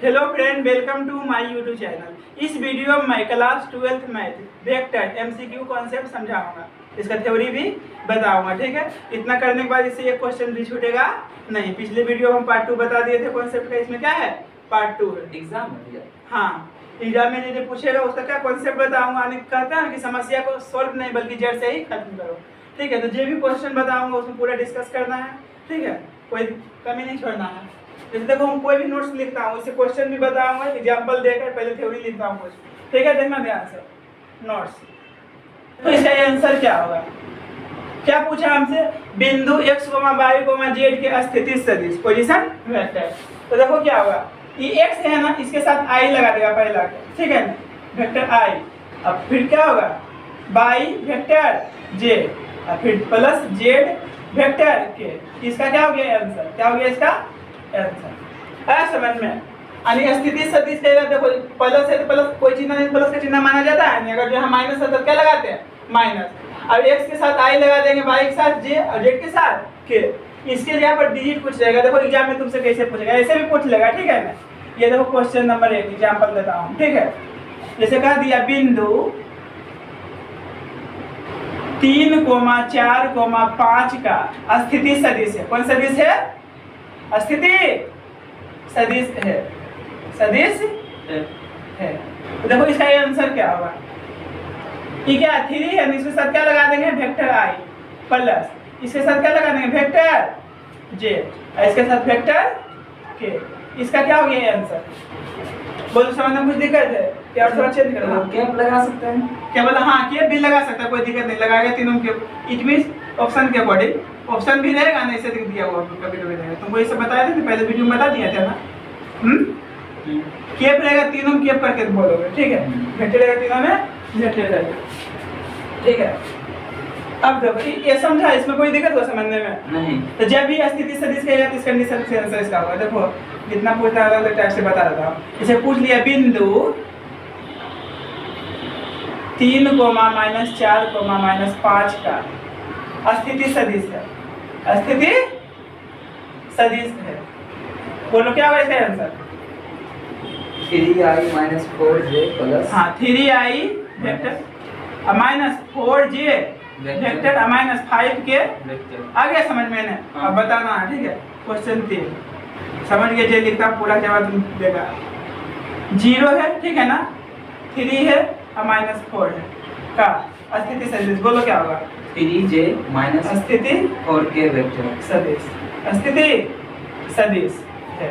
Hello friend, welcome to my YouTube channel. इस video में मैं class 12th math vector MCQ concept समझाऊंगा, इसका थ्योरी भी बताऊंगा। ठीक है, इतना करने के बाद इससे एक क्वेश्चन भी छूटेगा नहीं। पिछले वीडियो में हम पार्ट 2 बता दिए थे कॉन्सेप्ट का, इसमें क्या है पार्ट 2 है। एग्जाम हाँ, एग्जाम में जो पूछेगा उसका क्या कॉन्सेप्ट बताऊंगा। कहते हैं कि समस्या को सोल्व नहीं बल्कि जड़ से ही खत्म करो। ठीक है, तो जो भी क्वेश्चन बताऊंगा उसमें पूरा डिस्कस करना है। ठीक है, कोई कमी नहीं छोड़ना है। जैसे देखो, हम कोई भी नोट्स लिखता हूँ इससे क्वेश्चन भी बताऊंगा, एग्जाम्पल देकर पहले थ्योरी लिखता हूँ कुछ। ठीक है, देखना ध्यान से नोट्स। तो इसका आंसर क्या होगा? क्या पूछा हमसे? बिंदु x, y, z के स्थिति सदिश पोजीशन वेक्टर। तो देखो क्या होगा, ये x है ना, इसके साथ i लगा देगा पहला। ठीक है ना, वेक्टर i। अब फिर क्या होगा, y वेक्टर z, और फिर प्लस z वेक्टर के। इसका क्या हो गया आंसर? क्या हो गया इसका आंसर? है समझ में? यानी स्थिति सदिश कहेगा, देखो प्लस है तो प्लस, कोई चिन्ह नहीं, प्लस का चिन्ह माना जाता है नहीं। अगर जो है माइनस है तो क्या लगाते हैं? माइनस। अब x के साथ i लगा देंगे, y के साथ j और z के साथ k। इसके यहाँ पर डिजिट पूछ लेगा। देखो एग्जाम में तुमसे कैसे पूछेगा, ऐसे भी पूछ लेगा। ठीक है ना, ये देखो क्वेश्चन नंबर 1 एग्जांपल देता हूँ। ठीक है, जैसे कह दिया बिंदु 3, 4, 5 का स्थिति सदिश है। कौन सदिश है? स्थिति सदिश है। सदिश है। तो देखो इसका आंसर क्या होगा? ठीक है, 3 है, इसके साथ क्या लगा देंगे? वेक्टर i प्लस, इसके साथ क्या लगा देंगे? वेक्टर j, और इसके साथ वेक्टर k। इसका क्या हो गया आंसर? बोलो, समझ में कुछ दिक्कत है क्या? और थोड़ा चेंज करना, कैप लगा सकते हैं क्या बोला? हाँ, कैप भी लगा सकता है, कोई दिक्कत नहीं। लगाएगा तीनों के, इट मींस ऑप्शन के अकॉर्डिंग ऑप्शन भी रहेगा ना, ऐसे दिया हुआ कभी कभी रहेगा। तुमको ये सब बताया था पहले वीडियो में, बता दिया था ना। कैप रहेगा तीनों में, कैप करके बोलोगे। ठीक है, वेक्टर रहेगा तीनों में, वेक्टर रहेगा। ठीक है, अब देखो ये समझा, इसमें कोई दिक्कत हो समझने में? नहीं। तो जब भी स्थिति सदिश कहेगा तो इस कंडीशन से आंसर इसका होगा। देखो जितना पूछता है अलग टाइप से बता देता हूँ। इसे पूछ लिया बिंदु 3, -4, -5 का स्थिति सदिश है। स्थिति सदिश है। बोलो क्या होगा इसका आंसर? 3i - 4j प्लस, हाँ 3i vector -4j vector -5k। आ गया समझ में ना? अब बताना है। ठीक है, क्वेश्चन 3 समझ गए? जो लिखता पूरा जवाब तुम देगा। 0 है, ठीक है ना, 3 है और -4 है का स्थिति सदिश। बोलो क्या होगा? 3j - स्थिति 4k वेक्टर सदिश। स्थिति सदिश है।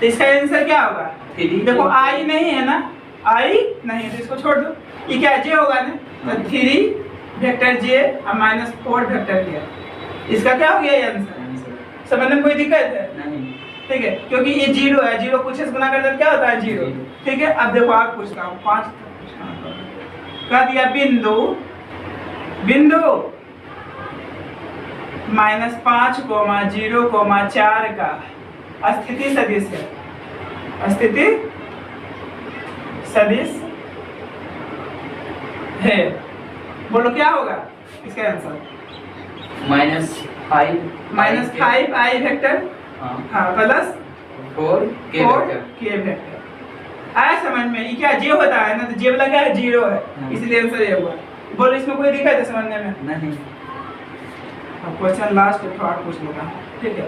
तो इसका आंसर क्या होगा? देखो i नहीं है ना, i नहीं है तो इसको छोड़ दो। ये क्या j होगा ना, तो 3 वेक्टर j और -4 वेक्टर k। इसका क्या हो गया आंसर? समझने में कोई दिक्कत है? नहीं। ठीक है, क्योंकि ये 0 है, 0 कुछ से गुना करते क्या होता है? 0। ठीक है, अब देखो आगे पूछता हूँ 5 कह दिया बिंदु -5, 0, 4 का स्थिति सदिश है। स्थिति सदिश है। बोलो क्या होगा इसका आंसर? -5i वेक्टर, हाँ प्लस 4k वेक्टर। आया समझ में? ये क्या j होता है ना, तो j वाला क्या है? 0 है, इसलिए आंसर ये हुआ। बोलो इसमें कोई दिक्कत है समझने में? नहीं। अब क्वेश्चन लास्ट थर्ड पूछ लूंगा। ठीक है,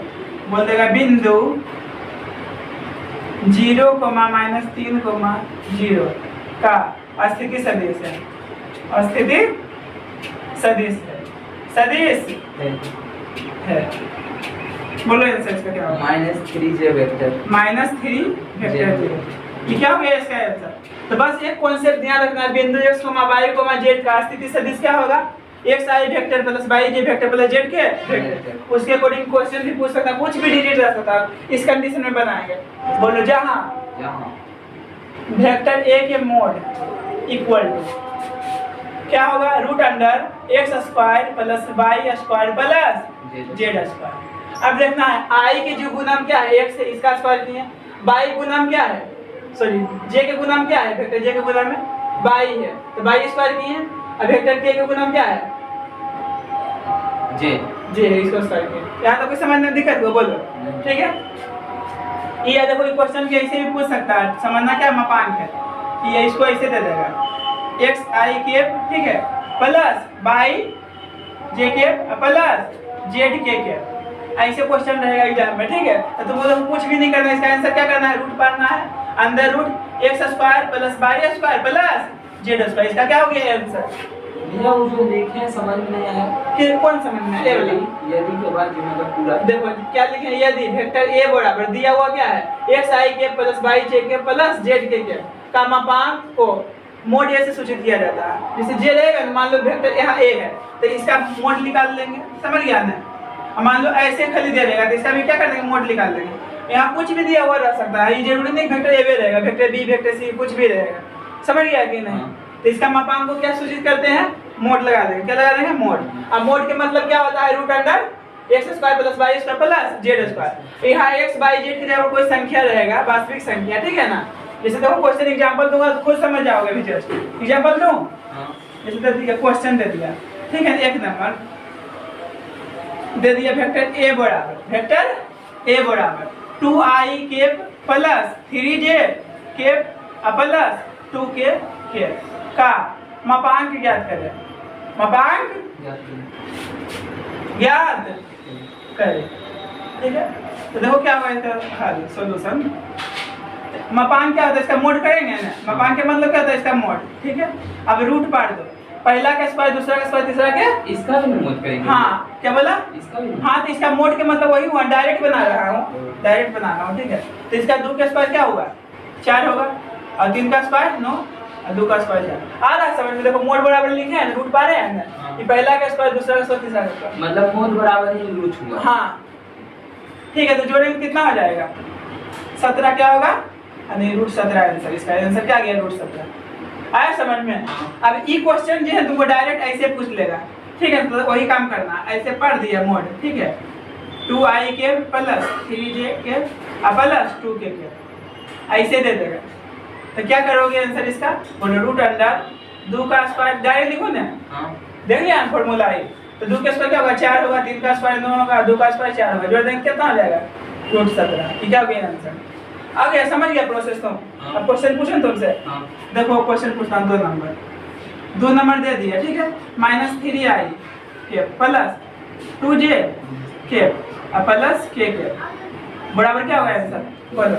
बोल देगा बिंदु 0, -3, 0 का स्थिति सदिश है। स्थिति सदिश है। सदिश है। बोलो आंसर इसका क्या होगा? -3j vector, -3 vector j। ये क्या हो गया इसका आंसर? तो बस एक कॉन्सेप्ट ध्यान रखना है, बिंदु x, y, z का स्थिति सदिश क्या होगा? xi vector plus yj vector plus z के वेक्टर। उसके अकॉर्डिंग क्वेश्चन भी पूछ सकता है, कुछ भी डिजिट रह सकता है। इस कंडीशन में बनाएंगे। बोलो जहां वेक्टर a के मोड इक्वल टू क्या होगा? √x² plus y² plus z²। अब देखना है i के जो गुणन क्या है? x है, इसका स्क्वायर नहीं है। y गुणन क्या है? सॉरी, j के गुणन क्या है? वेक्टर j के गुणन में y है, तो y स्क्वायर नहीं है। अब वेक्टर k के गुणन क्या है? j है, इसको स्क्वायर किया। यहाँ तो कोई समझने में दिक्कत हो? बोलो। ठीक है, ये देखो ये क्वेश्चन के ऐसे भी पूछ सकता है, समझना क्या मापांक है कि ये इसको ऐसे दे देगा एक्स आई केप, ठीक है, plus by j cap plus z k cap, ऐसे क्वेश्चन रहेगा एग्जाम में, ठीक है। तो तुमको तो कुछ भी नहीं करना है, इसका आंसर क्या करना है, रूट पाना है, अंदर root x square plus y square plus z square, इसका क्या हो गया आंसर। भैया वो जो लिखे हैं समझ में नहीं आया, फिर कौन समझ में आया, यदि के बाद जो मतलब पूरा देखो क्या लिखे हैं, यदि वेक्टर ए बराबर दिया हुआ क्या है एक्स आई के plus by J K plus z के का मापांक को मोड ए से सूचित किया जाता है। जैसे जे रहेगा, मान लो वेक्टर यहाँ ए है तो इसका मोड निकाल लेंगे, समझ गया ना। मान लो ऐसे खाली दे रहेगा तो इसका भी क्या कर देंगे, मोड निकाल लेंगे। यहाँ कुछ भी दिया हुआ रह सकता है, ये जरूरी नहीं वेक्टर ए रहेगा, वेक्टर बी वेक्टर सी कुछ भी रहेगा, समझ गया कि नहीं। तो इसका मापांक को क्या सूचित करते हैं, मोड लगा देंगे, क्या लगा देंगे, मोड। अब मोड के मतलब क्या होता है, root under x square plus y square plus z square. यहाँ एक्स बाई जेड की जगह कोई संख्या रहेगा, वास्तविक संख्या, ठीक है ना। जैसे देखो क्वेश्चन एग्जांपल दूंगा तो खुद समझ जाओगे भी, जस्ट एग्जांपल दूं। जैसे दे दिया क्वेश्चन दे दिया, ठीक है, एक नंबर दे दिया वेक्टर ए बराबर 2i cap plus 3j cap plus 2k cap का मापांक ज्ञात करें, मापांक ज्ञात करें, ठीक है। तो देखो क्या होगा इसका हल, सॉल्यूशन। मापांक क्या होता है, इसका मोड करेंगे ना, मापांक का मतलब क्या होता है, इसका मोड, ठीक है। अब रूट पार दो, पहला का स्क्वायर दूसरा का स्क्वायर तीसरा के, इसका भी मोड करेंगे। हाँ क्या बोला, इसका भी हाँ तो इसका मोड के मतलब वही हुआ, डायरेक्ट बना रहा हूँ, डायरेक्ट बना रहा हूँ, ठीक है। तो इसका 2 का स्क्वायर क्या होगा 4 होगा, और 3 का स्क्वायर 9 और 2 का स्क्वायर 4 आ रहा है समझ में। देखो मोड बराबर लिखे हैं, रूट पा रहे हैं ना, ये पहला का स्क्वायर दूसरा का स्क्वायर तीसरा का स्क्वायर, मतलब मोड बराबर ही रूट हुआ। हाँ ठीक है। तो जोड़ेंगे कितना हो जाएगा 17 क्या होगा, यानी रूट 17 आंसर, इसका आंसर क्या गया रूट 17। आया समझ में। अब ई क्वेश्चन जो है तुमको डायरेक्ट ऐसे पूछ लेगा, ठीक है। तो वही काम करना, ऐसे पढ़ दिया मोड, ठीक है, 2i के प्लस 3j के प्लस 2k के, ऐसे दे देगा। तो क्या करोगे आंसर इसका, बोलो रूट अंडर 2 का स्क्वायर, डायरेक्ट लिखो ना, देख लिया फॉर्मूला है। तो 2 का स्क्वायर क्या होगा 4 होगा, 3 का स्क्वायर 9 होगा, 2 का स्क्वायर 4 होगा, जोड़ देंगे कितना हो जाएगा रूट 17। ठीक है, हो गया आंसर, आ गया, समझ गया प्रोसेस। तो अब क्वेश्चन पूछें तुमसे, देखो क्वेश्चन पूछता हूँ, 2 नंबर दे दिया, ठीक है, -3i के प्लस 2j के प्लस k के बराबर क्या होगा आंसर, बोलो।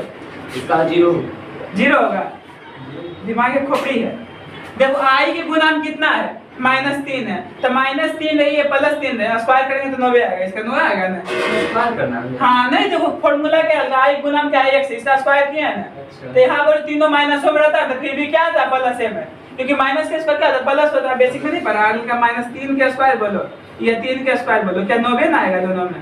इसका 0 होगा, दिमाग में खोपड़ी है। देखो i के गुणांक कितना है, -3 है, तो -3 रही है +3 है, स्क्वायर करेंगे तो 9 आएगा, इसका 9 आएगा ना, स्क्वायर करना है। हाँ नहीं, देखो फॉर्मूला क्या है, i गुणांक क्या है x, इसका स्क्वायर किया है ना। तो यहाँ पर तीनों माइनसों में रहता है, तो फिर भी क्या था प्लस में, क्योंकि माइनस के स्क्वायर क्या था प्लस होता है, बेसिक में नहीं पढ़ा का -3 के स्क्वायर बोलो या 3 के स्क्वायर बोलो, क्या 9 ना आएगा दोनों में।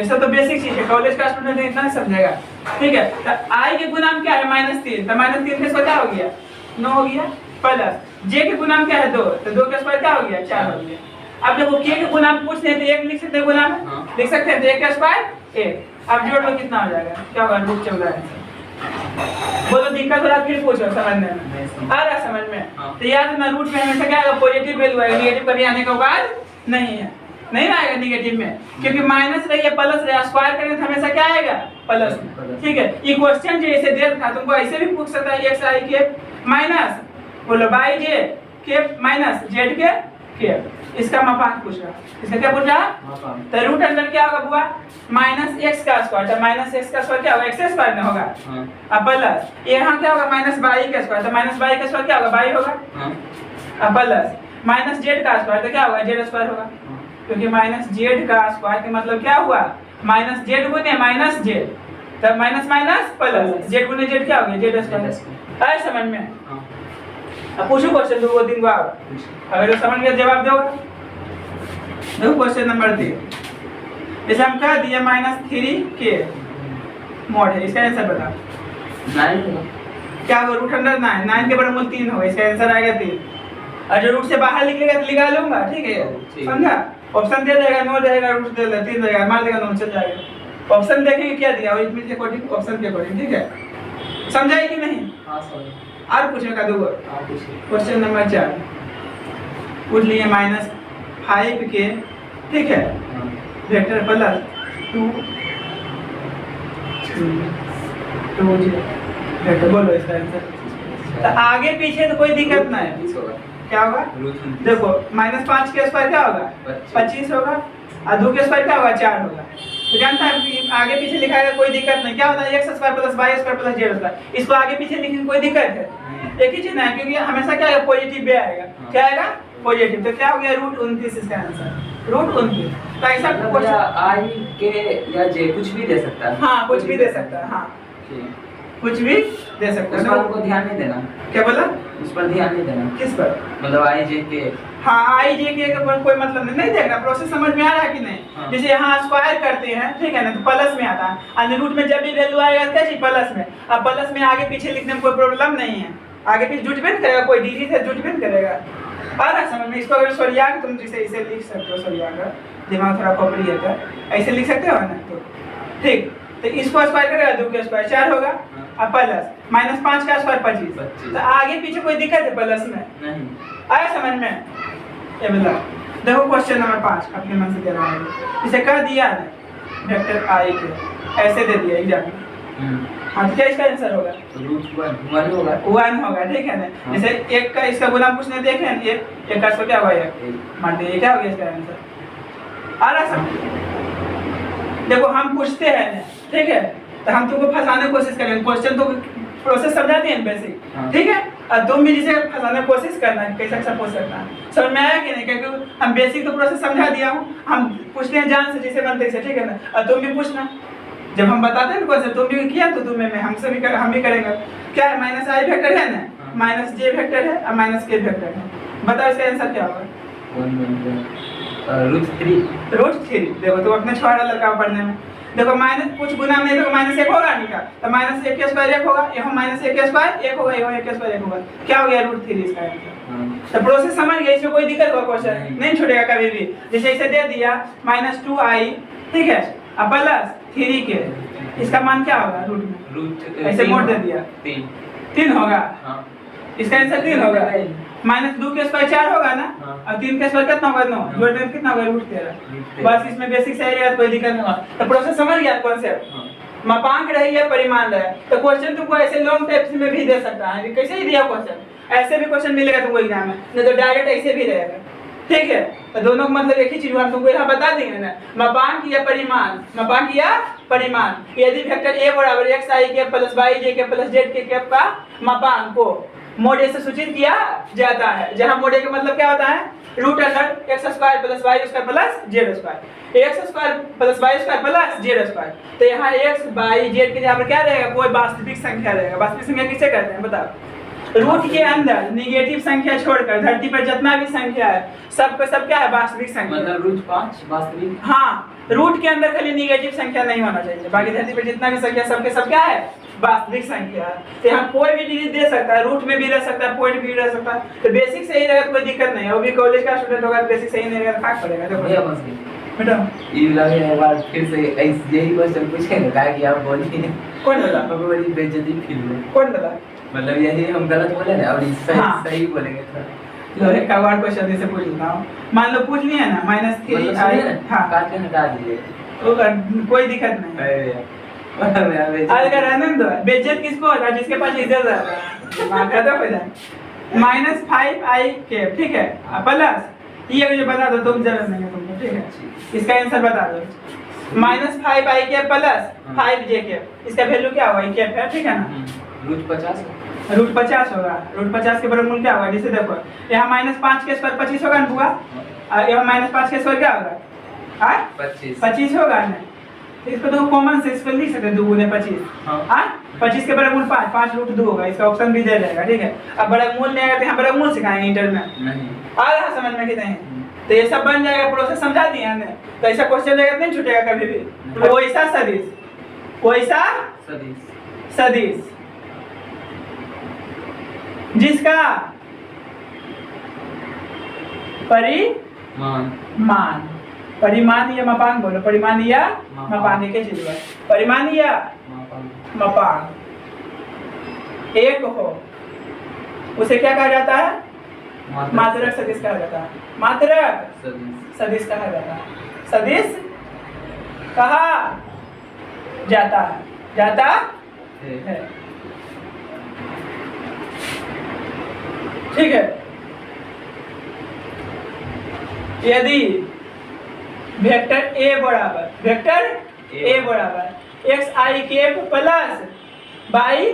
ऐसा तो बेसिक चीज है, कॉलेज का स्टूडेंट इतना नहीं समझेगा, ठीक है। तो i के गुणांक क्या है -3, तो -3 के स्क्वायर क्या हो गया 9 हो गया, प्लस j के गुणांक क्या है 2, तो 2 के स्क्वायर क्या हो गया 4 हो गया। अब देखो k के गुणांक पूछते हैं तो 1 लिख सकते हैं गुणांक, लिख सकते हैं, तो 1 का स्क्वायर 1। अब जोड़ लो कितना हो जाएगा, क्या होगा रूट 14 है। बोलो दिक्कत हो रहा फिर पूछो, समझने में आ रहा समझ में। तो याद ना रूट में हमेशा क्या आएगा, पॉजिटिव वैल्यू आएगा, नेगेटिव कभी आने का बाद नहीं है, नहीं आएगा नेगेटिव में, क्योंकि माइनस रही है प्लस रही, स्क्वायर करेंगे तो हमेशा क्या आएगा प्लस, ठीक है। ये क्वेश्चन जैसे दे रखा तुमको ऐसे भी पूछ सकता है, एक्स आई के माइनस बोलो बाई जे के माइनस जेड के, इसका मापांक पूछ रहा, इसका क्या पूछ रहा, तो रूट अंडर क्या होगा बुआ -x का स्क्वायर, तो -x का स्क्वायर क्या होगा x स्क्वायर में होगा, अब प्लस यहाँ क्या होगा -y का स्क्वायर, तो -y का स्क्वायर क्या होगा y होगा, अब प्लस -z का स्क्वायर, तो क्या होगा z स्क्वायर होगा, क्योंकि -z का स्क्वायर का मतलब क्या हुआ -z गुने -z, तब माइनस प्लस z गुने z क्या हो गया z स्क्वायर। आया समझ में। अब पूछो क्वेश्चन 2 3 बार, अगर समझ गया जवाब दोगे। देखो क्वेश्चन नंबर 3, जैसे हम कह दिया -3k मोड है, इसका आंसर बताओ 9 क्या होगा, रूट अंडर 9 के बराबर 3 होगा, इसका आंसर आएगा 3। और जो रूट से बाहर निकलेगा तो निकाल लूंगा, ठीक है, समझा। ऑप्शन दे देगा 9 देगा, रूट दे देगा 3 देगा, मार देगा 9 चल जाएगा। ऑप्शन देखेंगे क्या दिया और इसमें अकॉर्डिंग ऑप्शन के अकॉर्डिंग, ठीक है, समझाई कि नहीं। हां समझ। और पूछने का दो क्वेश्चन नंबर 4 पूछ लिए -5k, ठीक है, वेक्टर प्लस 2 2 0 वेक्टर बोलो इसका आंसर। तो आगे पीछे तो कोई दिक्कत ना है। 30 होगा। क्या होगा? रूट देखो -5 के स्क्वायर क्या होगा? 25 होगा और 2 के स्क्वायर क्या होगा? 4 होगा। तो जानता है कि आगे पीछे लिखा है कोई दिक्कत नहीं। क्या होता है? x square plus y square plus z square. इसको आगे पीछे लिखने में कोई दिक्कत है? एक ही चीज है, क्योंकि हमेशा क्या आएगा? पॉजिटिव भी आएगा। क्या आएगा? पॉजिटिव। तो क्या हो गया? √29 इसका आंसर। √29। तो ऐसा क्वेश्चन आई के या जे कुछ भी दे सकता है। हाँ, कुछ भी दे सकता है। हाँ, कुछ भी दे सकता उस है। पर हमको ध्यान नहीं देना। क्या बोला? उस पर ध्यान नहीं देना। किस पर? मतलब आई जे के। हाँ, आई जे के पर कोई मतलब नहीं देखना। प्रोसेस समझ में आ रहा है कि नहीं? हाँ। जैसे यहाँ स्क्वायर करते हैं, ठीक है ना, तो प्लस में आता है। अंडर रूट में जब भी वैल्यू आएगा क्या चीज? प्लस में। अब प्लस में आगे पीछे लिखने में कोई प्रॉब्लम नहीं है। आगे पीछे जुट भी नहीं करेगा, कोई डिजिट है जुट भी नहीं करेगा। आ रहा समझ में? इसको अगर सरिया के तुम जैसे इसे लिख सकते हो, सरिया का दिमाग थोड़ा खोपड़ी है तो ऐसे लिख सकते हो ना। तो ठीक, तो इसको स्क्वायर करेगा, 2 के स्क्वायर 4 होगा और प्लस -5 का स्क्वायर 25। तो आगे पीछे कोई दिक्कत है प्लस में? नहीं। आया समझ में? ये बोला। देखो क्वेश्चन नंबर 5 अपने मन से दे रहा हूँ। इसे कह दिया है वेक्टर आई के ऐसे दे दिया एग्जाम में। हाँ, तो क्या इसका आंसर होगा? √1 होगा। 1 होगा, ठीक है ना। जैसे एक का इसका गुना पूछने देखे हैं, एक का इसको क्या होगा? मान लीजिए क्या हो गया इसका आंसर? आ रहा समझ? देखो हम पूछते हैं ना, ठीक है, तो हम तुमको फंसाने की कोशिश करेंगे। क्वेश्चन तो प्रोसेस समझाते हैं बेसिक, ठीक है, और तुम भी जिसे फंसाने की कोशिश करना है कैसे अच्छा पूछ सकता है। समझ में आया कि नहीं? क्योंकि हम बेसिक तो प्रोसेस समझा दिया हूँ, हम पूछते हैं जान से जिसे बनते से, ठीक है ना। और तुम भी पूछना, जब हम बताते हैं क्वेश्चन तुम भी किया तो तुम्हें मैं हमसे भी हम भी करेंगे। क्या है? -i वेक्टर है ना, -j वेक्टर है और -k वेक्टर है। बताओ इसका आंसर क्या होगा? √3। देखो तो अपने छोड़ा लड़का पढ़ने में। देखो माइनस कुछ गुना में देखो -1 होगा नहीं का, तो -1 के स्क्वायर 1 होगा, यहाँ -1 के स्क्वायर 1 होगा, यहाँ 1 के स्क्वायर 1 होगा। क्या हो गया? √3 इसका आंसर। तो प्रोसेस समझ गए, इसमें कोई दिक्कत होगा? क्वेश्चन नहीं छूटेगा कभी भी। जैसे इसे दे दिया -2i, ठीक है, अब प्लस 3 के, इसका मान क्या होगा? रूट ऐसे मोड़ दे दिया 3 होगा। इसका आंसर 3 होगा। -2 के स्क्वायर 4 होगा ना, और 3 के स्क्वायर कितना होगा? 9। जोड़ में कितना होगा? √13। बस इसमें बेसिक सही रहेगा, कोई दिक्कत नहीं होगा। तो प्रोसेस समझ गया कॉन्सेप्ट? मापांक रही है, परिमाण रहे, तो क्वेश्चन तुमको ऐसे लॉन्ग टाइप्स में भी दे सकता है। कैसे ही दिया क्वेश्चन, ऐसे भी क्वेश्चन मिलेगा तुमको एग्जाम में, नहीं तो डायरेक्ट ऐसे भी रहेगा, ठीक है। तो दोनों का मतलब एक ही चीज हम तुमको यहाँ बता देंगे ना, मापांक या परिमाण, मापांक या परिमाण। यदि वेक्टर a बराबर xi के प्लस yj के प्लस z के का मापांक को मोड से सूचित किया जाता है, जहां मोड का मतलब क्या होता है? √x² plus y square plus z square, x² plus y square plus z square. तो यहाँ x y z के जहाँ पर क्या रहेगा? कोई वास्तविक संख्या रहेगा। वास्तविक संख्या किसे कहते हैं बताओ? रूट के अंदर निगेटिव संख्या छोड़कर धरती पर जितना भी संख्या है सबका सब क्या है? वास्तविक संख्या। मतलब √5 वास्तविक। हाँ, रूट के अंदर खाली निगेटिव संख्या नहीं होना चाहिए, बाकी धरती पर जितना भी संख्या सबके सब क्या है? वास्तविक संख्या है। तो यहाँ कोई भी डिजिट दे सकता है, रूट में भी रह सकता है, पॉइंट भी रह सकता है। तो बेसिक सही रहेगा तो कोई दिक्कत नहीं है। वो भी कॉलेज का स्टूडेंट होगा, बेसिक सही नहीं रहेगा तो फर्क पड़ेगा। देखो बेटा ये लगे एक बार फिर से ऐसे यही क्वेश्चन पूछेंगे क्या कि आप बोलिए। कौन बोला? अब बड़ी बेइज्जती फील हुई। कौन बोला? मतलब यही हम गलत बोले ना, और सही हाँ। सही बोलेंगे थोड़ा। लो एक और क्वेश्चन से पूछ लेता हूँ। मान लो पूछ लिया ना -3i। हाँ, काट के हटा दीजिए, तो कोई दिक्कत नहीं। अगर आनंद बेइज्जत किसको होता है? जिसके पास इज्जत रहता है, माथा तो हो जाए। -5i के, ठीक है, प्लस ये मुझे बता दो, तुम जरूरत नहीं है तुमको, ठीक है। इसका आंसर बता दो। -5i के प्लस 5j के, इसका वैल्यू क्या होगा? कैप है, ठीक है ना। √50 √50 होगा। √50 के वर्गमूल क्या होगा? जैसे देखो यहाँ -5 के स्क्वायर 25 होगा ना बुआ, और यहाँ -5 के स्क्वायर क्या होगा? 25 होगा ना। इसको तो कॉमन से इसको लिख सकते हैं, 2 × 25। हाँ, 25 के वर्गमूल 5 √2 होगा। इसका ऑप्शन भी दे रहेगा, ठीक है। अब वर्गमूल नहीं आएगा तो यहाँ वर्गमूल सिखाएंगे इंटर में। नहीं आ रहा है समझ में कि नहीं? तो ये सब बन जाएगा, प्रोसेस समझा दिए हमने। तो ऐसा क्वेश्चन रहेगा नहीं छूटेगा कभी भी। तो वैसा सदिश, वैसा सदिश जिसका परिमाण, परिमाण या मापांक बोलो, परिमाण या मापांक एक चीज है। परिमाण या मापांक एक हो उसे क्या कहा जाता है? मात्रक सदिश कहा जाता है। मात्रक सदिश कहा जाता है। सदिश कहा जाता है, जाता है। ठीक है, यदि वेक्टर ए बराबर X I cap plus by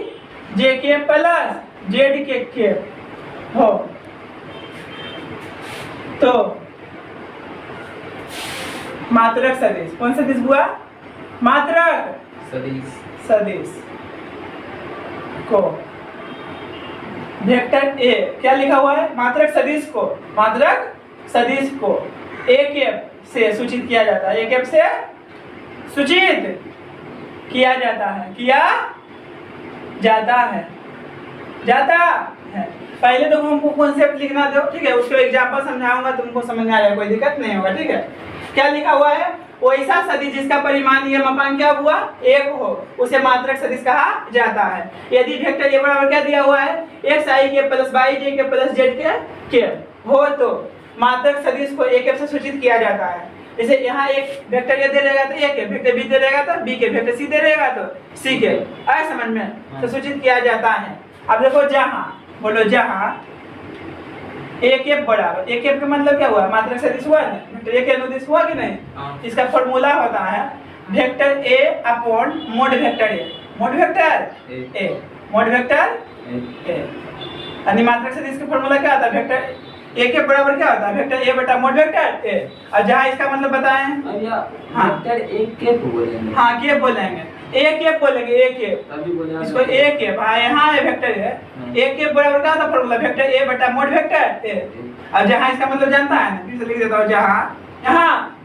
J K plus z k cap हो तो मात्रक सदिश, कौन सदिश हुआ? मात्रक सदिश को वेक्टर ए, क्या लिखा हुआ है? मात्रक सदिश को ए केप से सूचित किया जाता है, ए केप से सूचित किया जाता है। पहले तो हमको कॉन्सेप्ट लिखना दो, ठीक है, उसको एग्जांपल समझाऊंगा, तुमको समझ में आ जाएगा, कोई दिक्कत नहीं होगा। ठीक है, क्या लिखा हुआ है? वैसा सदिश जिसका परिमाण या मापांक क्या हुआ? 1 हो, उसे मात्रक सदिश कहा जाता है। यदि वेक्टर ए बराबर क्या दिया हुआ है? एक्स आई के प्लस वाई जे के प्लस जेड के हो तो मात्रक सदिश को ए के से सूचित किया जाता है। जैसे यहाँ एक वेक्टर ए दे रहेगा तो ए के, वेक्टर बी दे रहेगा तो बी के, वेक्टर सी दे रहेगा तो सी के, आए समझ में? तो सूचित किया जाता है। अब देखो जहाँ ए केप बराबर, ए केप का मतलब क्या हुआ? मात्रक सदिश हुआ ना, वेक्टर ए के अनुदिश हुआ कि नहीं? इसका फॉर्मूला होता है vector A upon mod vector A, mod vector A. यानी मात्रक सदिश का फॉर्मूला क्या होता है? वेक्टर ए के बराबर क्या होता है? वेक्टर ए बटा मोड वेक्टर ए। और जहाँ इसका मतलब बताएं, हाँ वेक्टर ए केप बोलेंगे, हाँ केप बोलेंगे, ए केप बोलेंगे, ए केप, इसको ए केप, हाँ यहाँ है वेक्टर है, ए केप बराबर क्या होता फॉर्मूला? वेक्टर ए बटा मोड वेक्टर ए। अब जहाँ इसका मतलब जानता है ना, फिर से लिख देता हूँ, जहाँ यहाँ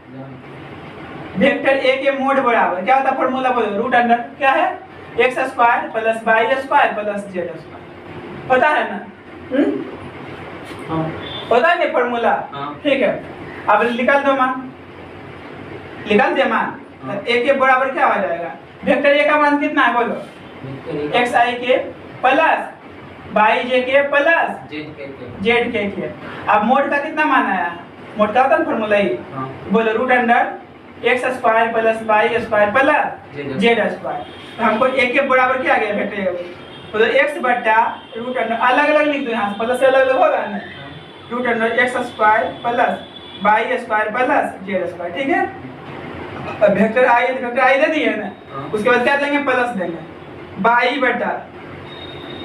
वेक्टर ए के मोड बराबर क्या होता फॉर्मूला? बोलो, रूट अंडर क्या है? X square plus y square plus z square, पता है ना? पता है फॉर्मूला? ठीक है, अब निकाल दो मान, निकाल दे मान। ए के बराबर क्या हो जाएगा? वेक्टर ए का मान कितना है बोलो? एक्स आई के प्लस वाई जे के प्लस जेड के। अब मोड का कितना मान आया? मोड का होता है फॉर्मूला ही, बोलो root under x square plus y square plus z square. तो हमको ए के बराबर क्या आ गया वेक्टर? तो एक्स बटा रूट अंडर, अलग अलग लिख दो, यहाँ प्लस से अलग अलग होगा ना, root under x square plus y square plus z square. ठीक है, अब वेक्टर आई है, वेक्टर आई दे दिए ना, उसके बाद क्या देंगे? प्लस देंगे, वाई बटा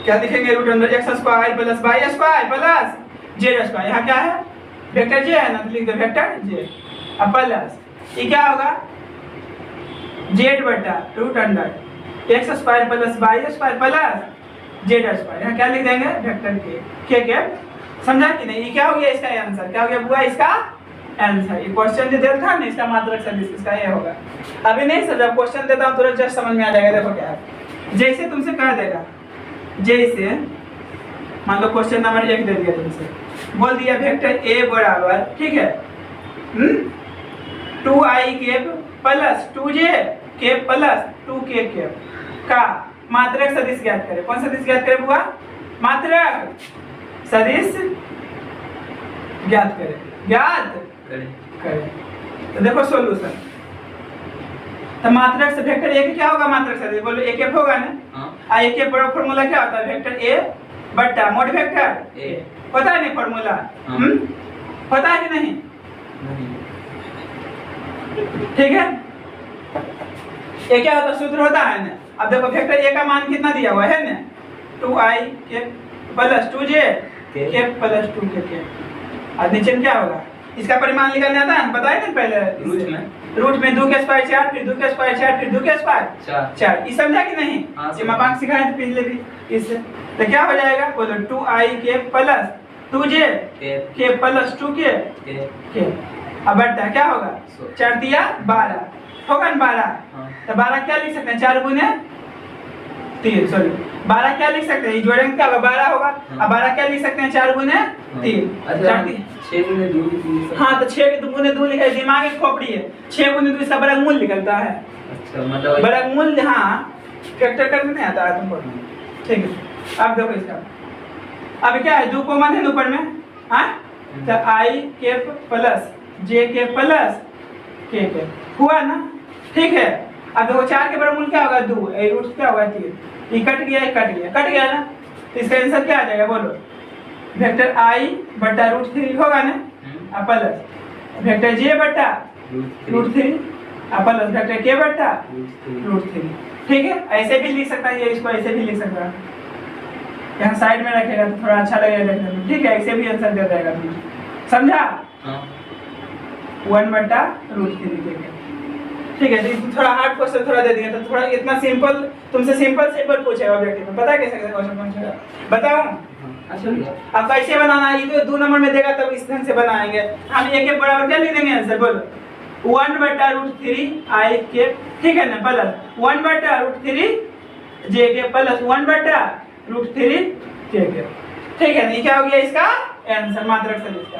क्या लिखेंगे? Root under x square plus y square plus z square. यहाँ क्या है? वेक्टर जे है ना, तो लिख दो वेक्टर जे। अब प्लस ये क्या होगा? जेड बटा root under x square plus y square plus z square. यहाँ क्या लिख देंगे? वेक्टर के। समझा कि नहीं? ये क्या हो गया? इसका आंसर क्या हो गया बुआ? इसका आंसर, ये क्वेश्चन जो दिया था ना, इसका मात्रक सदिश, इसका ये होगा। अभी नहीं समझा, क्वेश्चन देता हूँ तुरंत जस्ट समझ में आ जाएगा। देखो क्या है, जैसे तुमसे कह देगा, जैसे मान लो क्वेश्चन नंबर 1 दे दिया तुमसे, बोल दिया वेक्टर ए बराबर, ठीक है, 2i cap plus 2j cap plus 2k cap का मात्रक सदिश ज्ञात करें। कौन सदिश ज्ञात करें बुआ? मात्रक सदिश ज्ञात करें। तो देखो सॉल्यूशन, तो मात्रक से वेक्टर ए क्या होगा? मात्रक सदिश, बोलो ए केप होगा ना। आ ए केप बराबर फॉर्मूला क्या होता है? वेक्टर ए बटा मोड वेक्टर ए। पता है नहीं फॉर्मूला? पता है कि नहीं? ठीक है, ये क्या होता? सूत्र होता है ना। अब देखो वेक्टर ए का मान कितना दिया हुआ है ना? 2i के प्लस 2j के प्लस 2k के। अब नीचे में क्या होगा? इसका परिमाण निकालने आता है, बताए ना पहले रूट में 2 के स्क्वायर 4, फिर 2 के स्क्वायर 4, फिर 2 के स्क्वायर 4। ये समझा कि नहीं? ये मापांक सिखाए थे पिछले भी इससे। तो क्या हो जाएगा? बोलो 2i के प्लस 2j के प्लस 2k के। अब बट्टा क्या होगा? 4 दिया 12 होगा ना 12। तो 12 क्या लिख सकते हैं? 4 गुने 3, सॉरी 12 क्या लिख सकते हैं? ये जोड़ेंगे क्या होगा? 12 होगा। अब 12 क्या लिख सकते हैं? 4 गुने 3। 6 गुने 2। हाँ, तो 6 गुने 2 लिखा है, दिमाग की खोपड़ी है। 6 गुने 2 इसका वर्गमूल निकलता है। अच्छा, मतलब वर्गमूल, हाँ फैक्टर करने नहीं आता है तुमको, ठीक है। अब देखो इसका, अब क्या है? 2 कॉमन है ऊपर में, हाँ, तो i k plus j k plus k के हुआ ना, ठीक है। अब देखो 4 के वर्गमूल क्या होगा? 2, रूट क्या होगा? 3। ये कट गया ना, तो इसका आंसर क्या आ जाएगा बोलो? वेक्टर I बटा √3 होगा ना, प्लस वेक्टर J बटा √3 प्लस वेक्टर K बटा √3। ठीक है, ऐसे भी लिख सकता है, ये इसको ऐसे भी लिख सकता है, यहाँ साइड में रखेगा तो थोड़ा अच्छा लगेगा देखने में। ठीक है, ऐसे भी आंसर दे देगा, समझा? 1 बटा √3। ठीक है, तो थोड़ा हार्ड क्वेश्चन थोड़ा दे दिया, तो थोड़ा इतना सिंपल तुमसे सिंपल पूछेगा ऑब्जेक्टिव में, पता है कैसे क्वेश्चन पूछेगा? बताऊं? अच्छा, अब कैसे बनाना है? ये तो 2 नंबर में देगा तब इस ढंग से बनाएंगे हम। एक के बराबर क्या लिख देंगे आंसर बोलो? 1 बटा √3 I के, ठीक है ना, प्लस 1 बटा √3 J के प्लस 1 बटा √3 K के। ठीक है, ये क्या हो गया इसका आंसर, मात्रक सदिश का।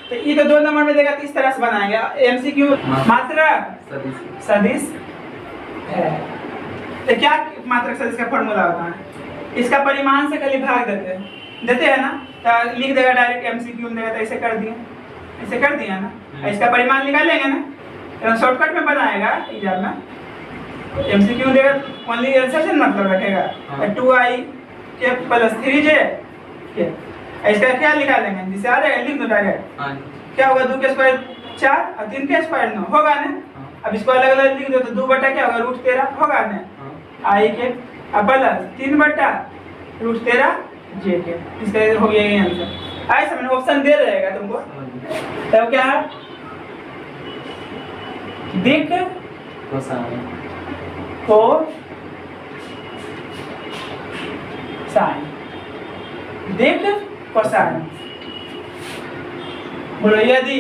तो ये तो 2 नंबर में देगा, तो इस तरह से बनाएंगे MCQ मात्रक सदिश है। तो क्या मात्रक सदिश का फॉर्मूला होता है? इसका परिमाण से खाली भाग देते हैं ना, तो लिख देगा डायरेक्ट MCQ में देगा, तो ऐसे कर दिया ना, इसका परिमाण निकालेंगे ना, तो शॉर्टकट में बनाएगा एग्जाम में। MCQ देगा ओनली आंसर से मतलब रखेगा 2I के प्लस 3J के, इसका क्या निकालेंगे? जिसे आ रहा है लिख दो डायरेक्ट। क्या होगा? 2 के स्क्वायर 4 और 3 के स्क्वायर 9 होगा ना। अब इसको अलग अलग लिख दो तो 2 बटा क्या होगा? √13 होगा ना, I के प्लस 3 बटा √13 J के। इसका हो गया ये आंसर। आई समझ, ऑप्शन दे रहेगा तुमको, तब क्या है? दिक कोसाइन दिक कोसाइन। बोलो यदि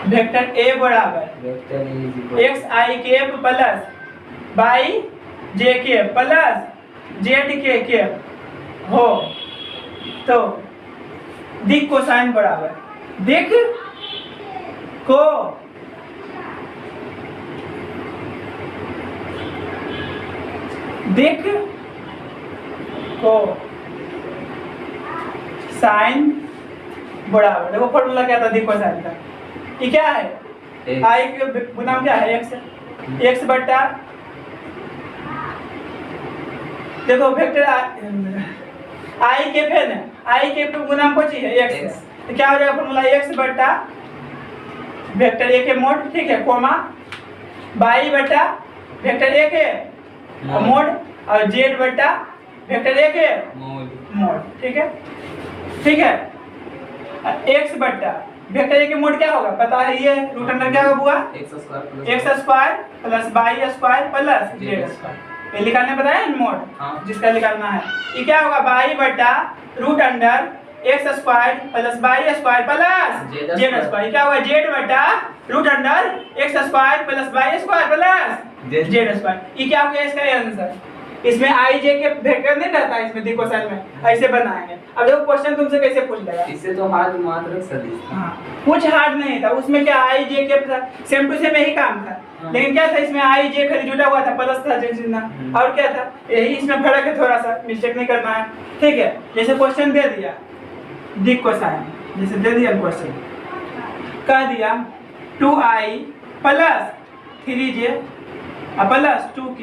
वेक्टर A बराबर xi के प्लस yj के प्लस zk के हो तो दिक कोसाइन बराबर दिक को साइन बराबर, देखो फॉर्मूला क्या था दिक कोसाइन का? ये क्या है? I के गुणांक क्या है? x बटा, देखो वेक्टर I के फैन है, I के गुणांक कौन सी है? x। तो क्या हो जाएगा फॉर्मूला? x बटा वेक्टर A के मोड, ठीक है, कोमा y बटा वेक्टर A के मोड और z बटा वेक्टर A के मोड। ठीक है, x बटा वेक्टर A के मोड क्या होगा पता है? ये रूट अंडर क्या होगा? x square plus y square plus z square. ये निकालने बताया मोड, जिसका निकालना है। ये क्या होगा? y बटा root under x square plus y square plus z square. क्या होगा? z बटा root under x square plus y square plus z square. ये क्या हो गया इसका आंसर? इसमें I J के वेक्टर नहीं रहता है, इसमें देखो क्वेश्चन में ऐसे बनाएंगे। अब देखो क्वेश्चन तुमसे कैसे पूछ लेगा? इससे तो हार्ड मात्रक सदिश था। कुछ हार्ड नहीं था उसमें, क्या I J के सेम टू सेम यही काम था। लेकिन क्या था इसमें I J खाली जुड़ा हुआ था, प्लस था चिन्ह, और क्या था यही इसमें फर्क है, थोड़ा सा मिस्टेक नहीं करना है। ठीक है, जैसे क्वेश्चन दे दिया दिक कोसाइन, जैसे दे दिया क्वेश्चन, कह दिया 2I plus 3J plus 2K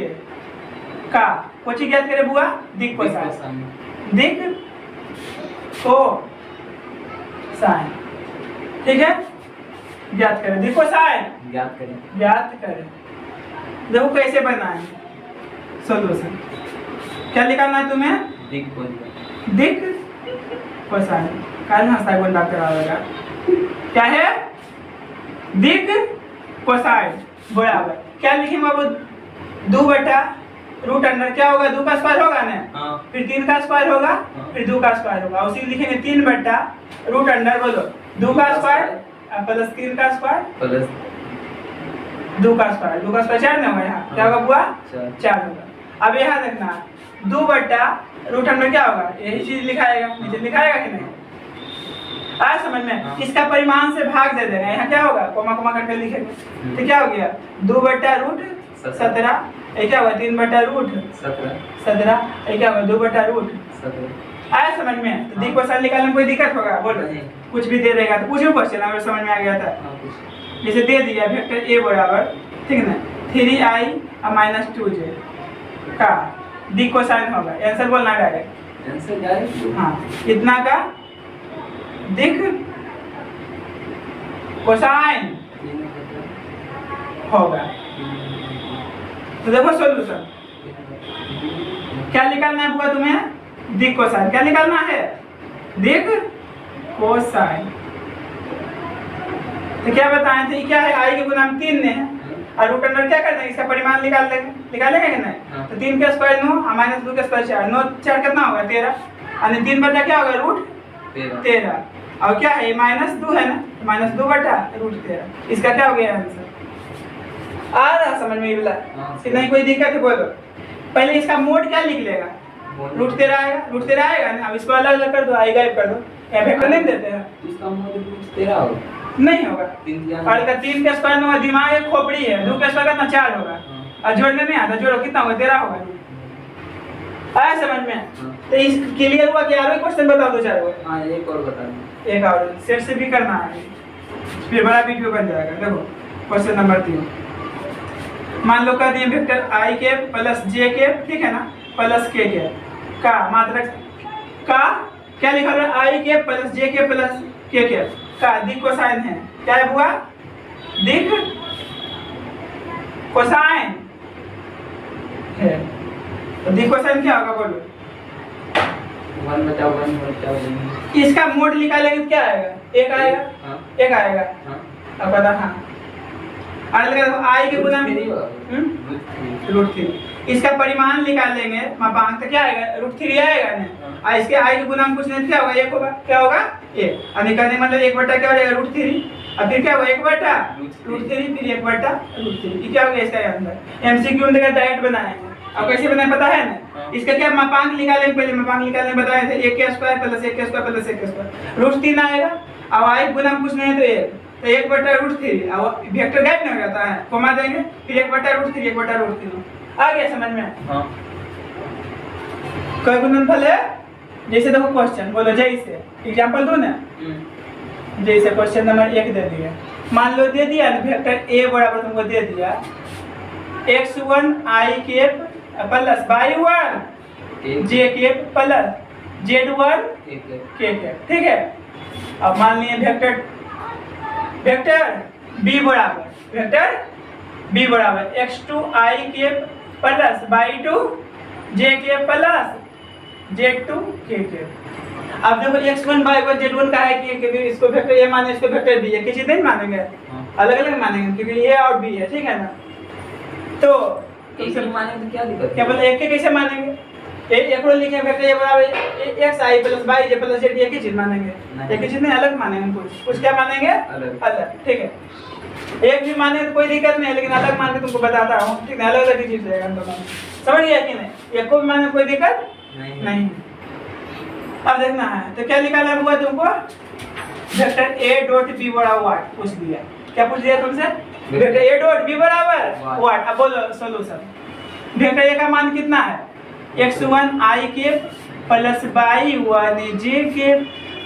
का कुछ ज्ञात करे बुआ? दिक कोसाइन दिक कोसाइन। ठीक है, ज्ञात करें दिक कोसाइन, ज्ञात करें। देखो कैसे बनाए सॉल्यूशन, क्या निकालना है तुम्हें? दिक कोसाइन। काल हंसता बोल डॉक्टर आएगा, क्या है? दिक कोसाइन बराबर क्या लिखेंगे बाबू? 2 बटा रूट अंडर क्या होगा? 2 का स्क्वायर होगा ना, फिर 3 का स्क्वायर होगा, फिर 2 का स्क्वायर होगा, उसी लिखेंगे 3 बटा रूट अंडर बोलो 2 का स्क्वायर प्लस 3 का स्क्वायर प्लस 2 का स्क्वायर। 2 का स्क्वायर 4 ना होगा, यहाँ क्या होगा बुआ? 4 होगा। अब यहाँ देखना 2 बटा रूट अंडर क्या होगा? यही चीज लिखाएगा, नीचे लिखाएगा कि नहीं? आया समझ में? इसका परिमाण से भाग दे देगा, यहाँ क्या होगा? कोमा कोमा करके लिखेंगे, तो क्या हो गया? 2 बटा रूट 17, ये क्या होगा? 3 बटा रूट 17, ये क्या होगा? 2 बटा रूट 17। आया समझ में? तो दिक कोसाइन निकालने में कोई दिक्कत होगा? बोलो, कुछ भी दे देगा तो पूछो क्वेश्चन, अगर समझ में आ गया था। जैसे दे दिया वेक्टर A बराबर, ठीक है ना, 3I और -2J का डी कोसाइन होगा, आंसर बोलना डायरेक्ट। Answer direct. हाँ, इतना का दिक कोसाइन होगा। तो देखो सॉल्यूशन क्या निकालना है बुआ तुम्हें, दिक कोसाइन। क्या निकालना है, दिक कोसाइन। तो क्या बताए थे, क्या है, आई के गुणांक 3 ने है और रूट अंडर क्या करना है, इसका परिमाण निकाल लेंगे, निकालेंगे कि नहीं। तो 3 का स्क्वायर 9 और माइनस 2 का स्क्वायर 4, 9 4 कितना होगा 13 और 3 बटा क्या होगा रूट 13 और क्या है माइनस 2 है ना, माइनस 2 बटा रूट 13। इसका क्या हो गया आंसर, आ रहा समझ में ये वाला कि नहीं, कोई दिक्कत है बोलो। पहले इसका मोड क्या लिख लेगा, रूट 13 आएगा, रूट 13 आएगा ना। अब इसको अलग अलग कर दो, आई गायब कर दो, या वेक्टर नहीं देते हैं, इसका मोड रूट 13 होगा, नहीं होगा। और का 3 का स्क्वायर में दिमाग एक खोपड़ी है, 2 का स्क्वायर कितना 4 होगा और जोड़ने नहीं आता, जोड़ो कितना होगा 13 होगा। आया समझ में। तो इस क्लियर हुआ कि यार क्वेश्चन बताओ दो चार। हां एक और बता दो, एक और सेट से भी करना है, फिर बड़ा वीडियो बन जाएगा। देखो क्वेश्चन नंबर 3, मान लो कर दिए vector i k plus j के, ठीक है ना, प्लस k के का मात्रक का क्या लिखा है, i k plus j k plus k के का दिक कोसाइन है। क्या है बुआ, दिक कोसाइन है। तो दिक कोसाइन क्या होगा बोलो, 1/1/1। इसका मोड निकालेंगे तो क्या आएगा, एक आएगा। हाँ। एक आएगा। हाँ। अब बता। हाँ, आई के गुना रूट 3, इसका परिमाण निकालेंगे मापांक तो क्या आएगा, रूट 3 आएगा ना। इसके आई के गुना कुछ नहीं, क्या होगा, एक होगा। क्या होगा, एक। और निकालने मतलब 1/, क्या हो जाएगा रूट 3 और फिर क्या होगा 1/√3 फिर 1/√3। ये क्या हो गया इसका आंसर। एमसीक्यू में डायरेक्ट बनाएंगे। अब कैसे बनाए पता है ना, इसका क्या मापांक निकालेंगे, पहले मापांक निकालने बताए थे, 1² प्लस 1² प्लस 1², रूट 3 आएगा। अब आई गुना कुछ नहीं तो 1, तो 1/√3 और वेक्टर गायब नहीं हो जाता है, कमा देंगे फिर 1/√3 1/√3 आ गया समझ में। हां, कोई गुणनफल है, जैसे देखो क्वेश्चन बोलो, जैसे एग्जांपल दो ना, जैसे क्वेश्चन नंबर 1 दे दिया, मान लो दे दिया वेक्टर a बराबर तुमको दे दिया x1 i k plus y1 j k plus z1 k के, ठीक है। अब मान लिए वेक्टर b बराबर x2 i k plus y2 j k plus z2 k के। अब देखो x1 y1 z1 का है कि इसको वेक्टर a माने, इसको वेक्टर b है, किसी नहीं मानेंगे, अलग अलग मानेंगे क्योंकि a और b है, ठीक है ना। तो एक ही मानेंगे तो क्या दिक्कत, क्या बोले एक के कैसे मानेंगे, एक रो लिखे वेक्टर a बराबर x i plus y j plus z, एक ही चीज मानेंगे, एक ही चीज नहीं अलग मानेंगे, कुछ क्या मानेंगे अलग, ठीक है। एक भी माने तो कोई दिक्कत नहीं है, लेकिन अलग मान के तुमको बताता हूं, ठीक है, अलग अलग चीज रहेगा दोनों, समझ गया कि नहीं। एक को भी माने कोई दिक्कत नहीं। अब देखना है तो क्या निकालना हुआ तुमको, वेक्टर a डॉट b बराबर व्हाट पूछ दिया, क्या पूछ दिया तुमसे, वेक्टर a डॉट b बराबर व्हाट। अब बोलो सॉल्यूशन, वेक्टर a का मान कितना है, x1 i k plus y1 j k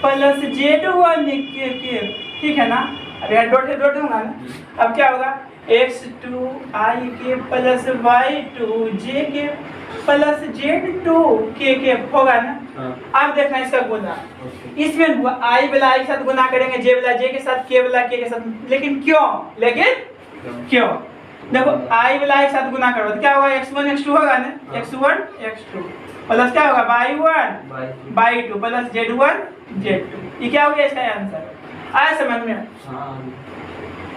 plus z1 के, ठीक है ना। अब यहाँ डॉट से डॉट दूंगा ना। अब क्या होगा, x2 i k plus y2 j k plus z2 के होगा ना। अब देखना इसका गुना, इसमें i वाला i के साथ गुना करेंगे, j वाला j के साथ, k वाला k के साथ, लेकिन क्यों, देखो i वाला i के साथ गुना करो तो क्या होगा, x1 x2 होगा ना, x1 x2 प्लस क्या होगा y1 y2 plus z1 z2। ये क्या हो गया इसका आंसर, आया समझ में।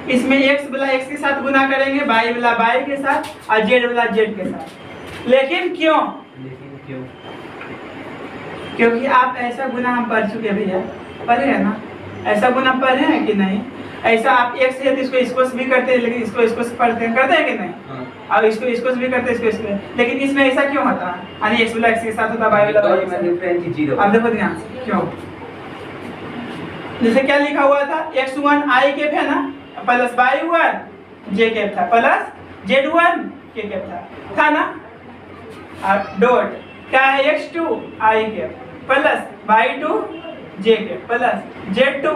इसमें x वाला x के साथ गुना करेंगे, y वाला y के साथ और z वाला z के साथ, लेकिन क्यों, क्योंकि आप ऐसा गुना हम पढ़ चुके भैया, पढ़े है ना, ऐसा गुना पढ़े हैं कि नहीं। ऐसा आप x है तो इसको भी करते हैं, लेकिन इसको करते हैं कि नहीं। अब इसको भी करते हैं, इसको, लेकिन इसमें ऐसा क्यों होता है, यानी x वाला x के साथ होता है, y वाला y के साथ। अब देखो ध्यान से क्यों, जैसे क्या लिखा हुआ था, x1 i कैप है ना प्लस y1 j कैप था प्लस z1 k कैप था ना। अब डॉट क्या है, x2 i cap plus y2 j cap plus z2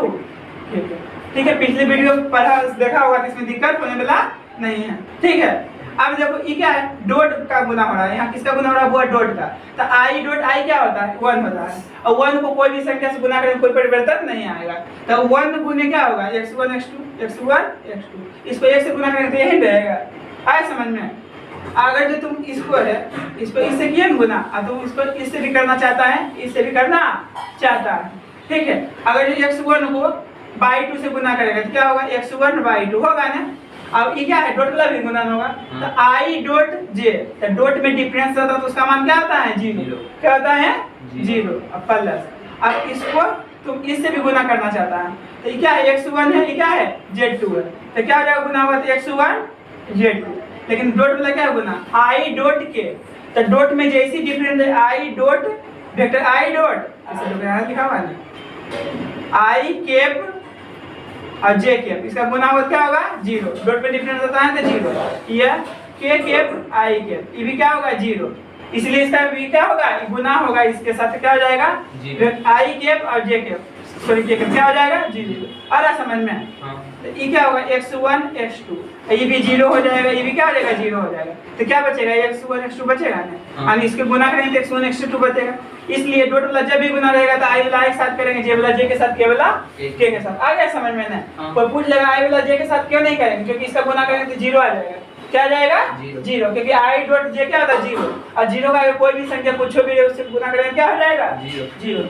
k cap, ठीक है। पिछले वीडियो पढ़ा देखा होगा, इसमें दिक्कत होने वाला नहीं है, ठीक है। अब देखो ये क्या है, डॉट का गुना हो रहा है, यहाँ किसका गुना हो रहा है, वो है डॉट का। तो आई डॉट आई क्या होता है, 1 होता है, और 1 को कोई भी संख्या से गुना करें कोई परिवर्तन नहीं आएगा। तो 1 गुने क्या होगा, x1 x2 x1 x2, इसको 1 से गुना करें तो यही रहेगा। आए समझ में। अगर जो तुम इसको है, इसको इससे किया ना गुना, अब तुम इसको इससे भी करना चाहता है, इससे भी करना चाहता है, ठीक है। अगर जो x1 को बाई 2 से गुना करेगा तो क्या होगा, x1 बाई 2 होगा ना। अब ये क्या है, डॉट वाला भी गुणन होगा। तो आई डॉट जे, तो डॉट में डिफरेंस होता है तो उसका मान क्या होता है, 0। क्या होता है, 0। अब प्लस, अब इसको तुम इससे भी गुना करना चाहता है तो ये क्या है, x1 है, ये क्या है, z2 है। तो क्या हो जाएगा गुना होगा, तो x1 z2। लेकिन डॉट वाला क्या है गुना, आई डॉट के। तो डॉट में जैसी डिफरेंस है, I dot vector I dot, ऐसे लोग यहाँ लिखा हुआ है आई कैप और जे कैप, इसका गुना होगा क्या होगा, 0। डॉट पे डिफरेंस होता है तो 0। यह के कैप आई कैप, ये भी क्या होगा, 0। इसलिए इसका भी क्या होगा, ये गुना होगा, इसके साथ क्या हो जाएगा, आई कैप और जे कैप, सॉरी के कैप क्या हो जाएगा, 0। आ रहा समझ में। तो ये क्या होगा, x1 x2, ये भी 0 हो जाएगा, ये भी क्या हो जाएगा, 0 हो जाएगा। तो क्या बचेगा, x1 x2 बचेगा ना, और इसके गुना करेंगे तो x1 x2 बचेगा। इसलिए डॉट वाला जब भी गुना रहेगा तो आई वाला एक साथ करेंगे, जे वाला जे के साथ, के वाला के के साथ। आ गया समझ में ना। कोई पूछ लेगा आई वाला जे के साथ क्यों नहीं करेंगे, क्योंकि इसका गुना करेंगे तो 0 आ जाएगा। क्या आ जाएगा, 0, क्योंकि आई डॉट जे क्या होता है, 0, और 0 का कोई भी संख्या पूछो भी उससे गुना करेंगे क्या हो जाएगा, 0।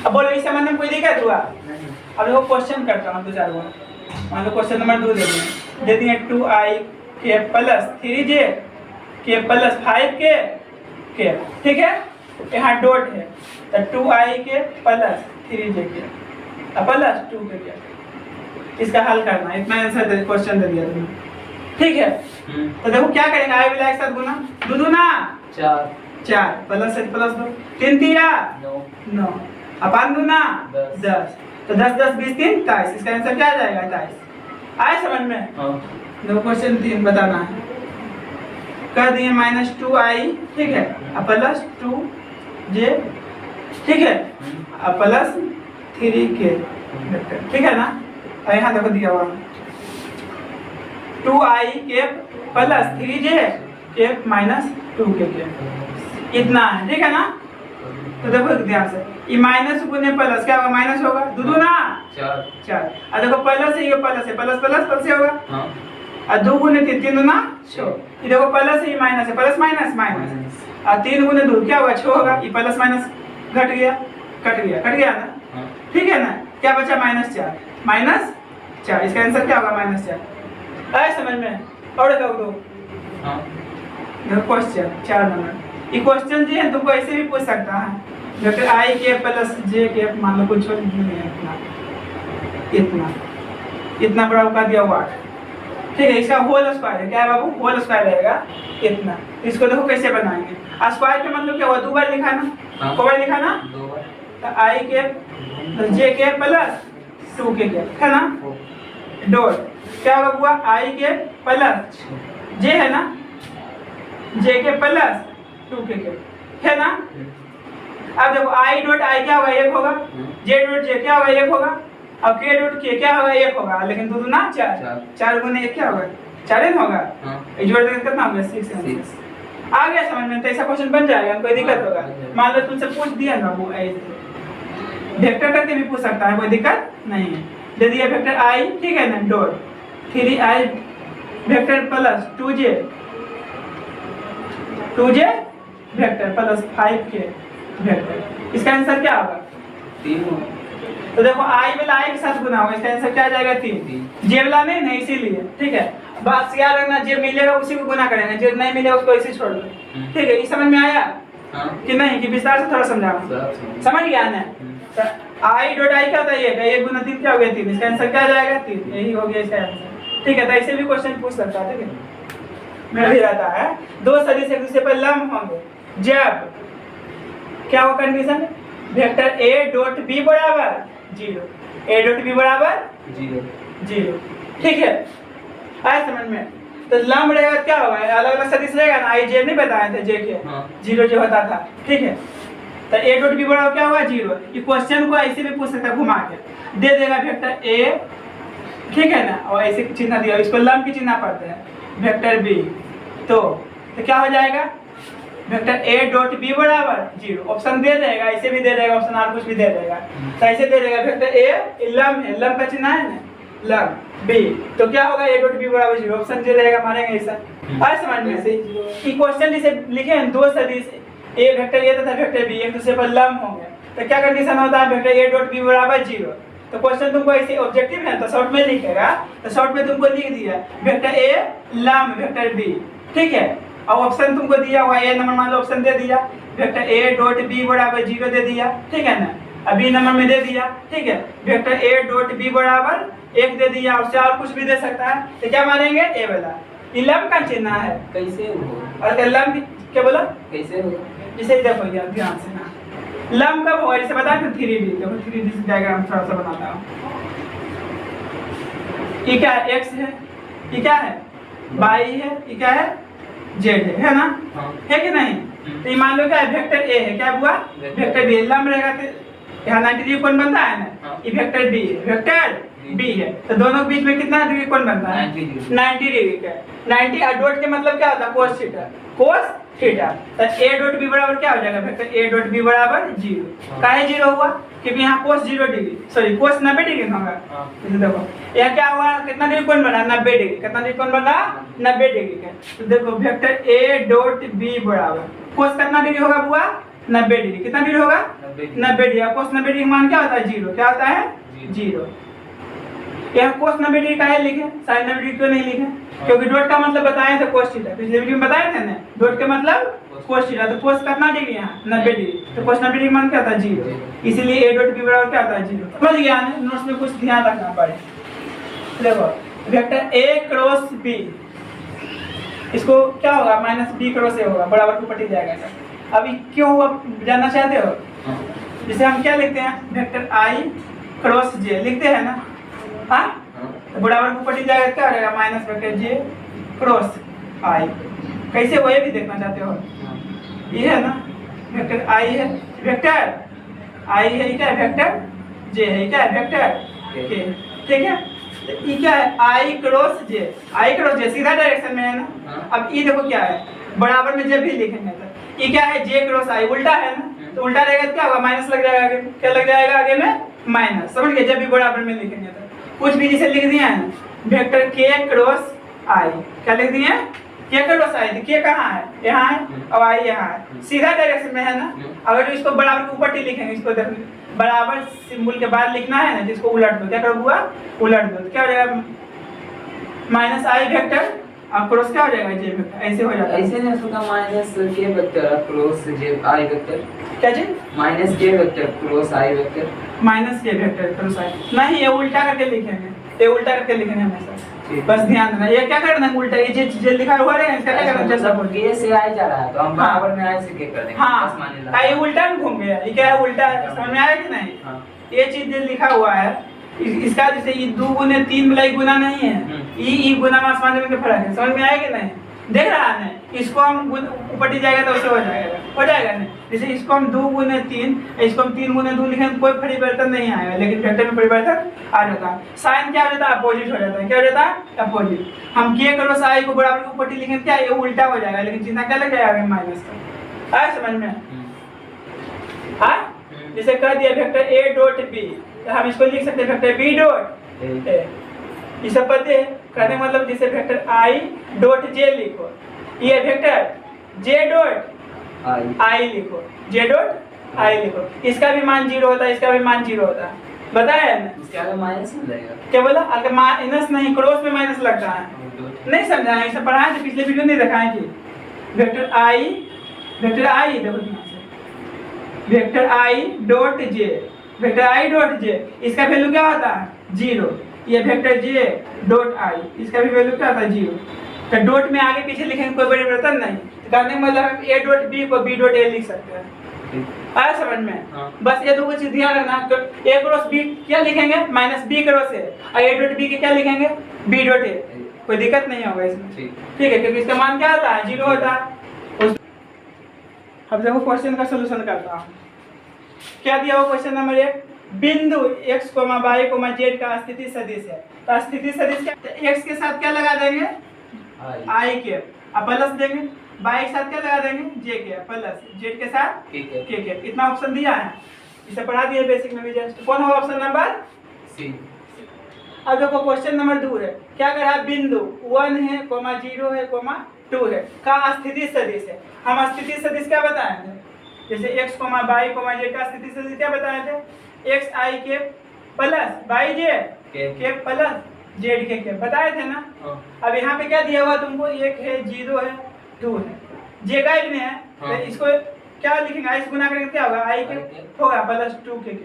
अब बोलो इस संबंध में कोई दिक्कत हुआ। अब देखो क्वेश्चन करता हूँ 2-4 गो। मान लो क्वेश्चन नंबर 2 दे दिए 2i के प्लस 3j के प्लस 5k के, ठीक है। यहाँ डॉट है तो 2i के प्लस 3j के प्लस 2k के, इसका हल करना। इतना आंसर क्वेश्चन दे दिया तुमने, ठीक है। तो देखो क्या करेंगे, आई वाला एक साथ गुना, 2 दूना 4 प्लस 7 प्लस 2 3 दिया 9 अपन दूना 10। तो 10 10 20 3 23, इसका आंसर क्या आ जाएगा, 23। आए समझ में। देखो क्वेश्चन 3 बताना है। कर दिए -2i, ठीक है, प्लस 2j, ठीक है, प्लस 3k, ठीक है ना। और यहाँ देखो दिया हुआ 2i के प्लस 3j के माइनस 2k के, इतना है, ठीक है ना। तो देखो ध्यान से, ये माइनस गुने प्लस क्या होगा, माइनस होगा, 2 दूना 4। और देखो प्लस है, ये प्लस है, प्लस प्लस प्लस से होगा, और 2 गुने 3 3 दूना 6। ये देखो प्लस है, ये माइनस है, प्लस माइनस माइनस, और 3 गुने 2 क्या होगा, 6 होगा। ये प्लस माइनस घट गया, कट गया ना, ठीक है ना। क्या बचा, -4, इसका आंसर क्या होगा, -4। आए समझ में। और दो क्वेश्चन 4 नंबर। ये क्वेश्चन जो है तुमको ऐसे भी पूछ सकता है, वेक्टर आई के प्लस जे के, मान लो कुछ इतना बड़ा का दिया हुआ, ठीक है। इसका होल स्क्वायर है, क्या है बाबू, होल स्क्वायर रहेगा इतना। इसको देखो कैसे बनाएंगे। स्क्वायर का मतलब क्या हुआ, 2 बार लिखा ना, को बार लिखा ना, 2 बार। तो आई के जे के प्लस 2k के, है ना, डॉट क्या हुआ, आई के प्लस जे है ना, जे के प्लस 2k के, है ना। अब देखो आई डॉट आई क्या होगा, 1 होगा, जे डॉट जे क्या होगा, 1 होगा, और के डॉट के क्या होगा, 1 होगा। लेकिन 2 दूना 4 गुने 1 क्या होगा, 4 होगा। जोड़ देंगे कितना होगा, 6। आ गया समझ में। तो ऐसा क्वेश्चन बन जाएगा, कोई दिक्कत होगा। मान लो तुमसे पूछ दिया ना वो ऐसे, वेक्टर करके भी पूछ सकता है, कोई दिक्कत नहीं है। दे दिया वेक्टर आई, ठीक है ना, dot 3i vector plus 2j vector plus 5k vector, इसका आंसर क्या होगा, 3। तो देखो आई वाला आई के साथ गुना होगा, इसका आंसर क्या आ जाएगा, 3। जे वाला नहीं ना, इसीलिए, ठीक है। बात याद रखना, जे मिलेगा उसी को गुना करेंगे, जो नहीं मिलेगा उसको ऐसे छोड़ दो, ठीक है। ये समझ में आया कि नहीं, कि विस्तार से थोड़ा समझाऊं, समझ गया ना। आई डॉट आई क्या होता है, 1 गुना 3 क्या हो गया, 3। इसका आंसर क्या आ जाएगा, 3। यही हो गया इसका आंसर, ठीक है। तो ऐसे भी क्वेश्चन पूछ सकता है, ठीक है। मेरा भी रहता है 2 सदिश एक दूसरे पर लंब होंगे जब क्या हो condition, vector a dot b बराबर 0, a डॉट b बराबर 0, ठीक है। आया समझ में। तो लंब रहेगा क्या होगा, अलग अलग सदिश रहेगा ना, आई जे नहीं बताए थे, जे के 0 जो होता था, ठीक है। तो a डॉट b बराबर क्या होगा, 0। ये क्वेश्चन को ऐसे भी पूछ सकता है घुमा के, दे देगा वेक्टर a ठीक है ना, और ऐसे चिन्ह दिया, इसको लंब की चिन्ह पढ़ते हैं, वेक्टर बी। तो क्या हो जाएगा, वेक्टर ए डॉट बी बराबर 0, ऑप्शन दे देगा, ऐसे भी दे देगा ऑप्शन, और कुछ भी दे देगा, तो ऐसे दे देगा वेक्टर ए लंब है, लंब का चिन्ह है ना, लंब बी, तो क्या होगा ए डॉट बी बराबर 0, ऑप्शन जो रहेगा मारेंगे ऐसा। आए समझ में से कि क्वेश्चन जिसे लिखे हैं दो सदिश ए वेक्टर ए तथा वेक्टर बी एक दूसरे पर लंब होंगे, तो क्या कंडीशन होता है, वेक्टर ए डॉट बी बराबर 0। तो क्वेश्चन तुमको ऐसे ऑब्जेक्टिव है तो शॉर्ट में लिखेगा, तो शॉर्ट में तुमको लिख दिया वेक्टर ए लंब वेक्टर बी, ठीक है, और ऑप्शन तुमको दिया हुआ ए नंबर मान लो ऑप्शन दे दिया, वेक्टर ए डॉट बी बराबर 0 दे दिया, ठीक है ना, अभी नंबर में दे दिया, ठीक है, वेक्टर ए डॉट बी बराबर 1 दे दिया, उससे और कुछ भी दे सकता है, तो क्या मानेंगे ए वाला, ये लंब का चिन्ह है। कैसे होगा, और लंब क्या बोला, कैसे होगा, जैसे देखो यार ध्यान से ना, लंब कब होगा, जैसे बताया था 3D, देखो 3D डायग्राम थोड़ा सा बनाता हूँ, ये क्या है x है, ये क्या है y है, ये क्या है z है ना, हाँ। है कि नहीं, तो ये मान लो क्या है वेक्टर a है, क्या हुआ वेक्टर b, लंब रहेगा तो यहाँ 90 डिग्री कोण बनता है ना, हाँ। ये वेक्टर b है, वेक्टर b है, तो दोनों के बीच में कितना डिग्री कोण बनता है 90 डिग्री का, 90 और डॉट के मतलब क्या होता है cos थीटा, cos थीटा, तो a डॉट b बराबर क्या हो जाएगा, वेक्टर a डॉट b बराबर 0, काहे 0 हुआ, क्योंकि यहाँ cos 0 degree, sorry cos 90 degree होगा, इसे देखो यहाँ क्या हुआ, कितना डिग्री कोण बना 90 डिग्री, कितना डिग्री कोण बना 90 डिग्री का, तो देखो वेक्टर a डॉट b बराबर cos कितना डिग्री होगा बुआ 90 डिग्री, कितना डिग्री होगा 90 डिग्री, cos 90 डिग्री मान क्या होता है 0, क्या होता है 0, यहाँ cos 90 डिग्री का है लिखे, sin 90 डिग्री क्यों नहीं लिखे, क्योंकि डॉट का मतलब बताए थे cos थीटा, पिछले वीडियो में बताए थे ना, डॉट का मतलब cos थीटा, तो cos कितना डिग्री यहाँ 90 डिग्री, तो cos 90 डिग्री मान क्या था 0, इसीलिए a डॉट b बराबर क्या होता है 0। समझ गया ना, नोट्स में कुछ ध्यान रखना पड़े। देखो वेक्टर a क्रॉस b, इसको क्या होगा -b क्रॉस a होगा, बराबर को पटी जाएगा। अभी क्यों हुआ जानना चाहते हो, जैसे हम क्या लिखते हैं वेक्टर i क्रॉस j लिखते हैं ना, हाँ, तो बराबर को पटी जाएगा, क्या रहेगा minus vector j cross i, कैसे वो ये भी देखना चाहते हो, ये है ना वेक्टर i है, वेक्टर i है, ये क्या है वेक्टर j है, ये क्या है वेक्टर k, ठीक है, तो ये क्या है i क्रॉस j सीधा डायरेक्शन में है ना। अब ये देखो क्या है, बराबर में जब भी लिखेंगे तो ये क्या है j क्रॉस i उल्टा है ना, तो उल्टा रहेगा तो क्या होगा माइनस लग जाएगा आगे, क्या लग जाएगा आगे में माइनस, समझ गए, जब भी बराबर में लिखेंगे तो कुछ भी जैसे लिख दिया है वेक्टर k क्रॉस i, क्या लिख दिए k क्रॉस i, तो k कहाँ है यहाँ है और i यहाँ है, सीधा डायरेक्शन में है ना। अगर इसको बराबर के ऊपर ही लिखेंगे, इसको देखो बराबर सिंबल के बाद लिखना है ना, जिसको उलट दो, क्या करो हुआ उलट दो, क्या हो जाएगा माइनस i वेक्टर और क्रॉस क्या हो जाएगा j वेक्टर, ऐसे हो जाता है, ऐसे नहीं होगा minus k vector cross j i vector, क्या चीज minus k vector cross i vector, minus के वेक्टर क्रॉस i नहीं, ये उल्टा करके लिखेंगे, ये उल्टा करके लिखेंगे हमेशा, बस ध्यान देना, ये क्या करना है उल्टा, ये जो लिखा हुआ है इसका क्या करना है, जैसा k से i जा रहा है तो हम बराबर में i से k कर देंगे, हाँ, मान लो ये उल्टा में घूम गया, ये क्या है उल्टा है, समझ में आया कि नहीं, ये चीज जो लिखा हुआ है इसका जैसे ये 2 गुने 3 मिलाई गुना नहीं है, ई गुना में आसमान जमीन का फर्क है, समझ में आया कि नहीं, देख रहा है, इसको हम ऊपर जाएगा तो ऐसे हो जाएगा ना, जैसे इसको हम 2 गुने 3, इसको हम 3 गुने 2 लिखें कोई परिवर्तन नहीं आएगा, लेकिन वेक्टर में परिवर्तन आ जाता है, साइन क्या हो जाता है अपोजिट हो जाता है, क्या हो जाता है अपोजिट, हम k क्रॉस i को बराबर के ऊपर लिखें क्या ये उल्टा हो जाएगा, लेकिन चिन्ह क्या लग जाएगा माइनस का, आया समझ में, हाँ, जैसे कह दिया वेक्टर a डॉट b, तो हम इसको लिख सकते हैं वेक्टर b डॉट a, ये सब पते हैं, कहने मतलब जैसे वेक्टर i डॉट j लिखो, ये वेक्टर j डॉट i लिखो, j डॉट i लिखो, इसका भी मान 0 होता है, इसका भी मान 0 होता है, बताया है ना, इसका आगे माइनस हो जाएगा, क्या बोला, अगर माइनस नहीं क्रॉस में माइनस लगता है, नहीं समझा है, इसे पढ़ाया था पिछले वीडियो नहीं दिखाया कि वेक्टर i देखो ध्यान से, vector i dot j, vector i dot j, इसका वैल्यू क्या होता है 0, ये वेक्टर j डॉट i, इसका भी वैल्यू क्या होता है 0, तो डॉट में आगे पीछे लिखेंगे कोई परिवर्तन नहीं, तो कहने का मतलब a डॉट b को b डॉट a लिख सकते हैं, आया समझ में, बस ये दो चीज ध्यान रखना, तो a क्रॉस b क्या लिखेंगे -b क्रॉस a, और a डॉट b के क्या लिखेंगे b डॉट a, कोई दिक्कत नहीं होगा इसमें, ठीक है, क्योंकि इसका मान क्या होता है 0 होता है। अब देखो क्वेश्चन का सलूशन करता हूँ, क्या दिया हुआ क्वेश्चन नंबर 1, बिंदु x, y, z का स्थिति सदिश है। तो स्थिति सदिश क्या, x के साथ क्या लगा देंगे, i के, अब प्लस देंगे, y के साथ क्या लगा देंगे, j के, प्लस z के साथ k के। इतना ऑप्शन दिया है, इसे पढ़ा दिए बेसिक में भी जस्ट। कौन होगा ऑप्शन नंबर सी। अब देखो क्वेश्चन नंबर 2 है, क्या कर रहा है, बिंदु 1 है, 0 है, 2 है का स्थिति सदिश है। हम स्थिति सदिश क्या बताए थे, जैसे x, y, z का स्थिति सदिश क्या बताए थे, x i k plus y j k plus z के बताए थे ना। अब यहाँ पे क्या दिया हुआ तुमको, 1 है, 0 है, 2 है, j गाइड में है, तो इसको क्या लिखेंगे, i से गुना करेंगे क्या होगा, i के होगा प्लस 2 के,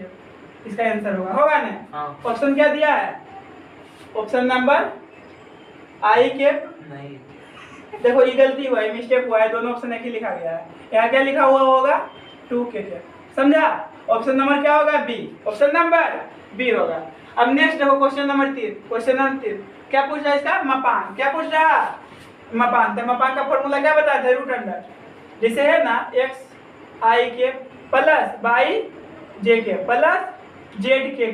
इसका आंसर होगा ना। ऑप्शन क्या दिया है, ऑप्शन नंबर i के नहीं, देखो ये गलती हुआ है, मिस्टेक हुआ है, दोनों ऑप्शन एक ही लिखा गया है। यहाँ क्या लिखा हुआ होगा, 2 के, समझा। ऑप्शन नंबर क्या होगा, बी, ऑप्शन नंबर बी होगा। अब नेक्स्ट देखो क्वेश्चन नंबर 3, क्वेश्चन नंबर 3 क्या पूछ रहा है, इसका मपान, क्या पूछ रहा, मपान। तो मपान का फॉर्मूला क्या बताया था, रूट अंडर, जैसे है ना x i k plus y j k plus z k,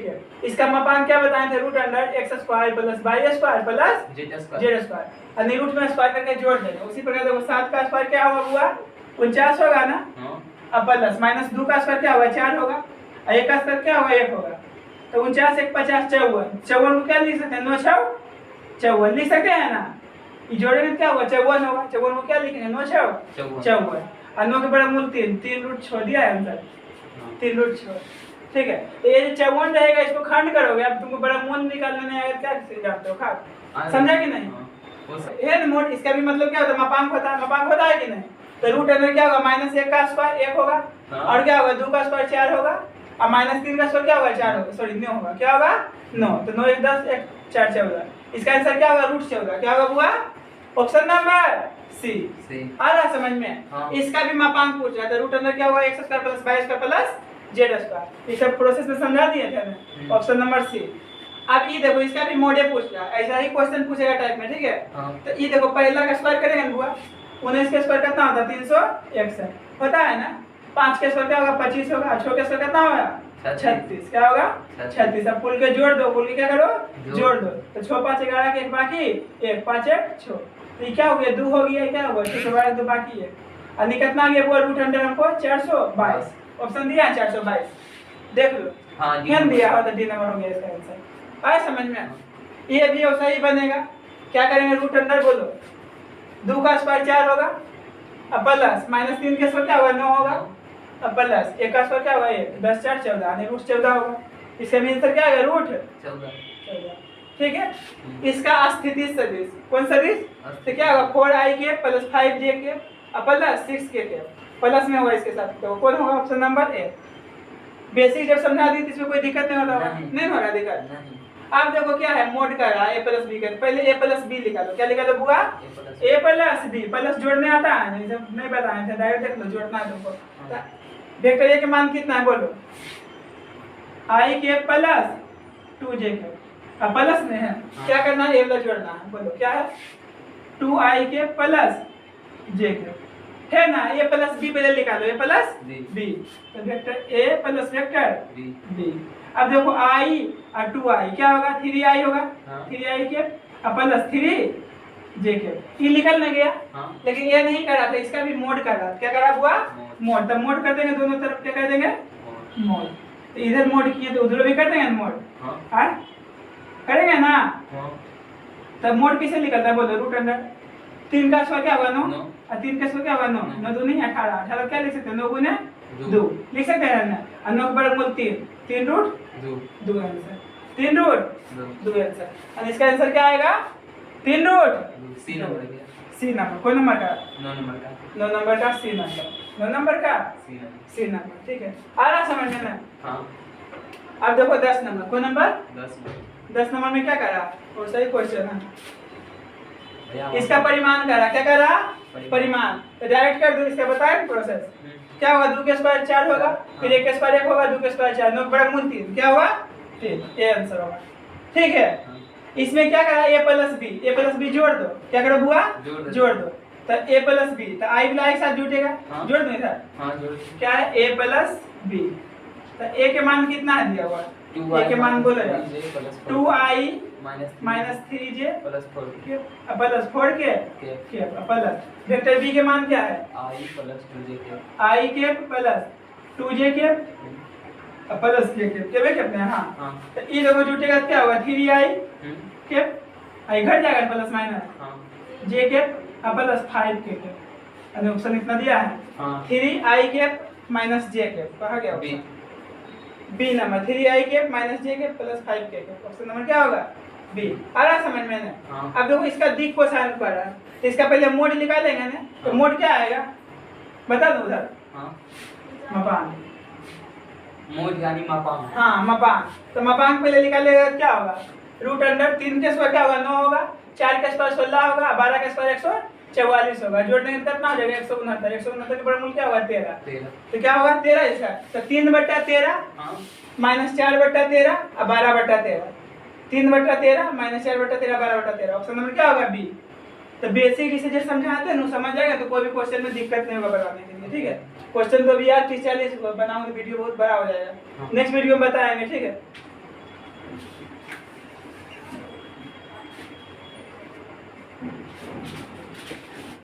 इसका मपान क्या बताए थे, root under x square plus y square plus z square, और रूट में स्क्वायर करके जोड़ देंगे। उसी प्रकार देखो 7 का स्क्वायर क्या हुआ 49 होगा ना, अब प्लस माइनस 2 का स्क्वायर क्या होगा 4 होगा, और 1 का स्क्वायर क्या होगा 1 होगा, तो 49 1 50 54 को क्या लिख सकते हैं, 9 6 54 लिख सकते हैं ना। ये जोड़े में क्या होगा 54 होगा, 54 को क्या लिखेंगे 9 6 54, और 9 के बड़ा मूल 3 रूट छोड़ दिया है आंसर, 3 रूट छोड़, ठीक है। तो ये जो 54 रहेगा इसको खंड करोगे, अब तुमको बड़ा मूल निकालने नहीं आएगा, क्या जानते हो खा, समझा कि नहीं। ये मोड इसका भी मतलब क्या होता है, मपांक होता है कि नहीं। तो रूट अंडर क्या होगा, -1 का स्क्वायर 1 होगा, और क्या होगा 2 का स्क्वायर 4 होगा, और -3 का स्क्वायर क्या होगा 4 होगा, सॉरी 9 होगा, क्या होगा 9, तो 9 1 10 1 4 14, इसका आंसर क्या होगा रूट 14, क्या होगा बुआ, ऑप्शन नंबर सी। आ रहा समझ में। इसका भी मापांक पूछ रहा था, रूट अंडर क्या होगा x square plus y square plus z square, ये सब प्रोसेस में समझा दिए थे ना, ऑप्शन नंबर सी। अब ये देखो इसका भी मोडे पूछ रहा है, ऐसा ही क्वेश्चन पूछेगा टाइप में, ठीक है। तो ये देखो पहला का स्क्वायर करेंगे ना बुआ, 19 के स्क्वायर कितना होता है 361 होता है ना, 5 के स्क्वायर क्या होगा 25 होगा, 6 के स्क्वायर कितना होगा 36, क्या होगा 36। अब फुल के जोड़ दो, फुल के क्या करो जोड़ दो, तो 6 5 11 के एक बाकी 1 5 1 6, तो ये क्या हो गया 2 हो गया, क्या होगा 6 2 बाकी है, और कितना आ गया वो रूट अंडर हमको 422, ऑप्शन दिया है 422, देख लो ध्यान दिया हो तो डी नंबर हो गया इसका आंसर। आए समझ में, ये भी सही बनेगा। क्या करेंगे रूट अंडर बोलो, 2 का स्क्वायर 4 होगा, अब प्लस -3 के स्क्वायर क्या होगा 9 होगा, अब प्लस 1 का स्क्वायर क्या होगा 1 10 4 14 यानी रूट 14 होगा, इसका आंसर क्या आएगा रूट 14, ठीक है। इसका स्थिति सदिश, कौन सदिश, तो क्या होगा 4i के प्लस 5j के प्लस 6k के प्लस में होगा इसके साथ, तो कौन होगा ऑप्शन नंबर ए। बेसिक जब समझा दी इसमें कोई दिक्कत नहीं होता, नहीं हो रहा दिक्कत। अब देखो क्या है मोड कर रहा है a प्लस बी का, पहले a प्लस बी लिखा लो, क्या लिखा लो बुआ a प्लस बी, प्लस जोड़ने आता है नहीं, जब नहीं बताए थे डायरेक्ट देख लो, जोड़ना है तुमको। वेक्टर a के मान कितना है बोलो, i के प्लस 2j के, अब प्लस में है क्या करना है a प्लस जोड़ना है, बोलो क्या है 2i के प्लस j के, है ना। a प्लस बी पहले लिखा लो, a प्लस बी, तो vector a plus vector b। अब देखो i और 2i क्या होगा 3i होगा, 3i के प्लस 3j के, ये निकल नहीं गया, लेकिन ये नहीं करा था, इसका भी मोड कर रहा, क्या करा हुआ मोड, तब मोड कर देंगे दोनों तरफ, क्या कर देंगे मोड, तो इधर मोड किए तो उधर भी कर देंगे मोड, हाँ करेंगे ना। तब मोड किसे निकलता है बोलो रूट अंडर 3 का स्क्वायर क्या होगा 9, और 3 का स्क्वायर क्या होगा 9, 9 2 नहीं 18, 18 क्या लिख सकते हैं 9 गुने 2 लिख सकते हैं ना, और 9 के बराबर 3 रूट 2 आंसर, 3 रूट 2 आंसर, और इसका आंसर क्या आएगा 3 रूट सी नंबर, कौन नंबर का 9 नंबर का सी नंबर, 9 नंबर का सी नंबर, ठीक है। आ रहा समझ में ना। अब देखो 10 नंबर, कौन नंबर 10 नंबर में क्या करा, और सही क्वेश्चन है, इसका परिमाण करा, क्या करा परिमाण, तो डायरेक्ट कर दो, इसका बताए प्रोसेस क्या होगा 2 के स्क्वायर 4 होगा, फिर 1 के स्क्वायर 1 होगा, 2 के स्क्वायर 4, 9 बड़ा मूल 3, क्या होगा 3, ये आंसर होगा, ठीक है। इसमें क्या करा a प्लस बी जोड़ दो, क्या करो बुआ जोड़ दो, तो a प्लस बी, तो i भी एक साथ जुटेगा, जोड़ दो इधर, क्या है a प्लस बी, तो ए के मान कितना है दिया हुआ? ए के मान बोलो यार, 2i minus 3j plus 4 plus 4k plus vector B के मान क्या है? i प्लस 2j के i के प्लस 2j के प्लस j के केवे कितने हैं? हाँ तो ये दोनों जुटेगा तो क्या होगा? 3i के i घट जाएगा plus minus j k plus 5k के अरे ऑप्शन इतना दिया है। 3i के माइनस j के कहा गया ऑप्शन बी नंबर 3i के minus j k plus 5k के ऑप्शन नंबर क्या होगा? बी। आ रहा समझ में ना? अब देखो इसका दिख कोसाइन पड़ रहा है तो इसका पहले मोड निकालेंगे ना तो मोड क्या आएगा बता दो उधर? मपांक। मोड यानी मापांक। हाँ मापांक। तो मापांक पहले निकालेगा क्या होगा? रूट अंडर 3 के स्क्वायर क्या होगा? 9 होगा, 4 के स्क्वायर 16 होगा, 12 के स्क्वायर 144 होगा, जोड़ने का कितना हो जाएगा? 169। 169 के बड़े क्या होगा? 13। तो क्या होगा? 13 इसका तो 3/13 माइनस 4/13 और 12/13 3/13 माइनस 4/13 12/13 ऑप्शन नंबर क्या होगा? बी। तो बेसिक इसे जो समझाते हैं ना समझ जाएगा तो कोई भी क्वेश्चन में दिक्कत नहीं होगा बनाने के लिए, ठीक है? क्वेश्चन तो भी यार 30-40 बनाओगे वीडियो बहुत बड़ा हो जाएगा। नेक्स्ट वीडियो में बताएंगे, ठीक है?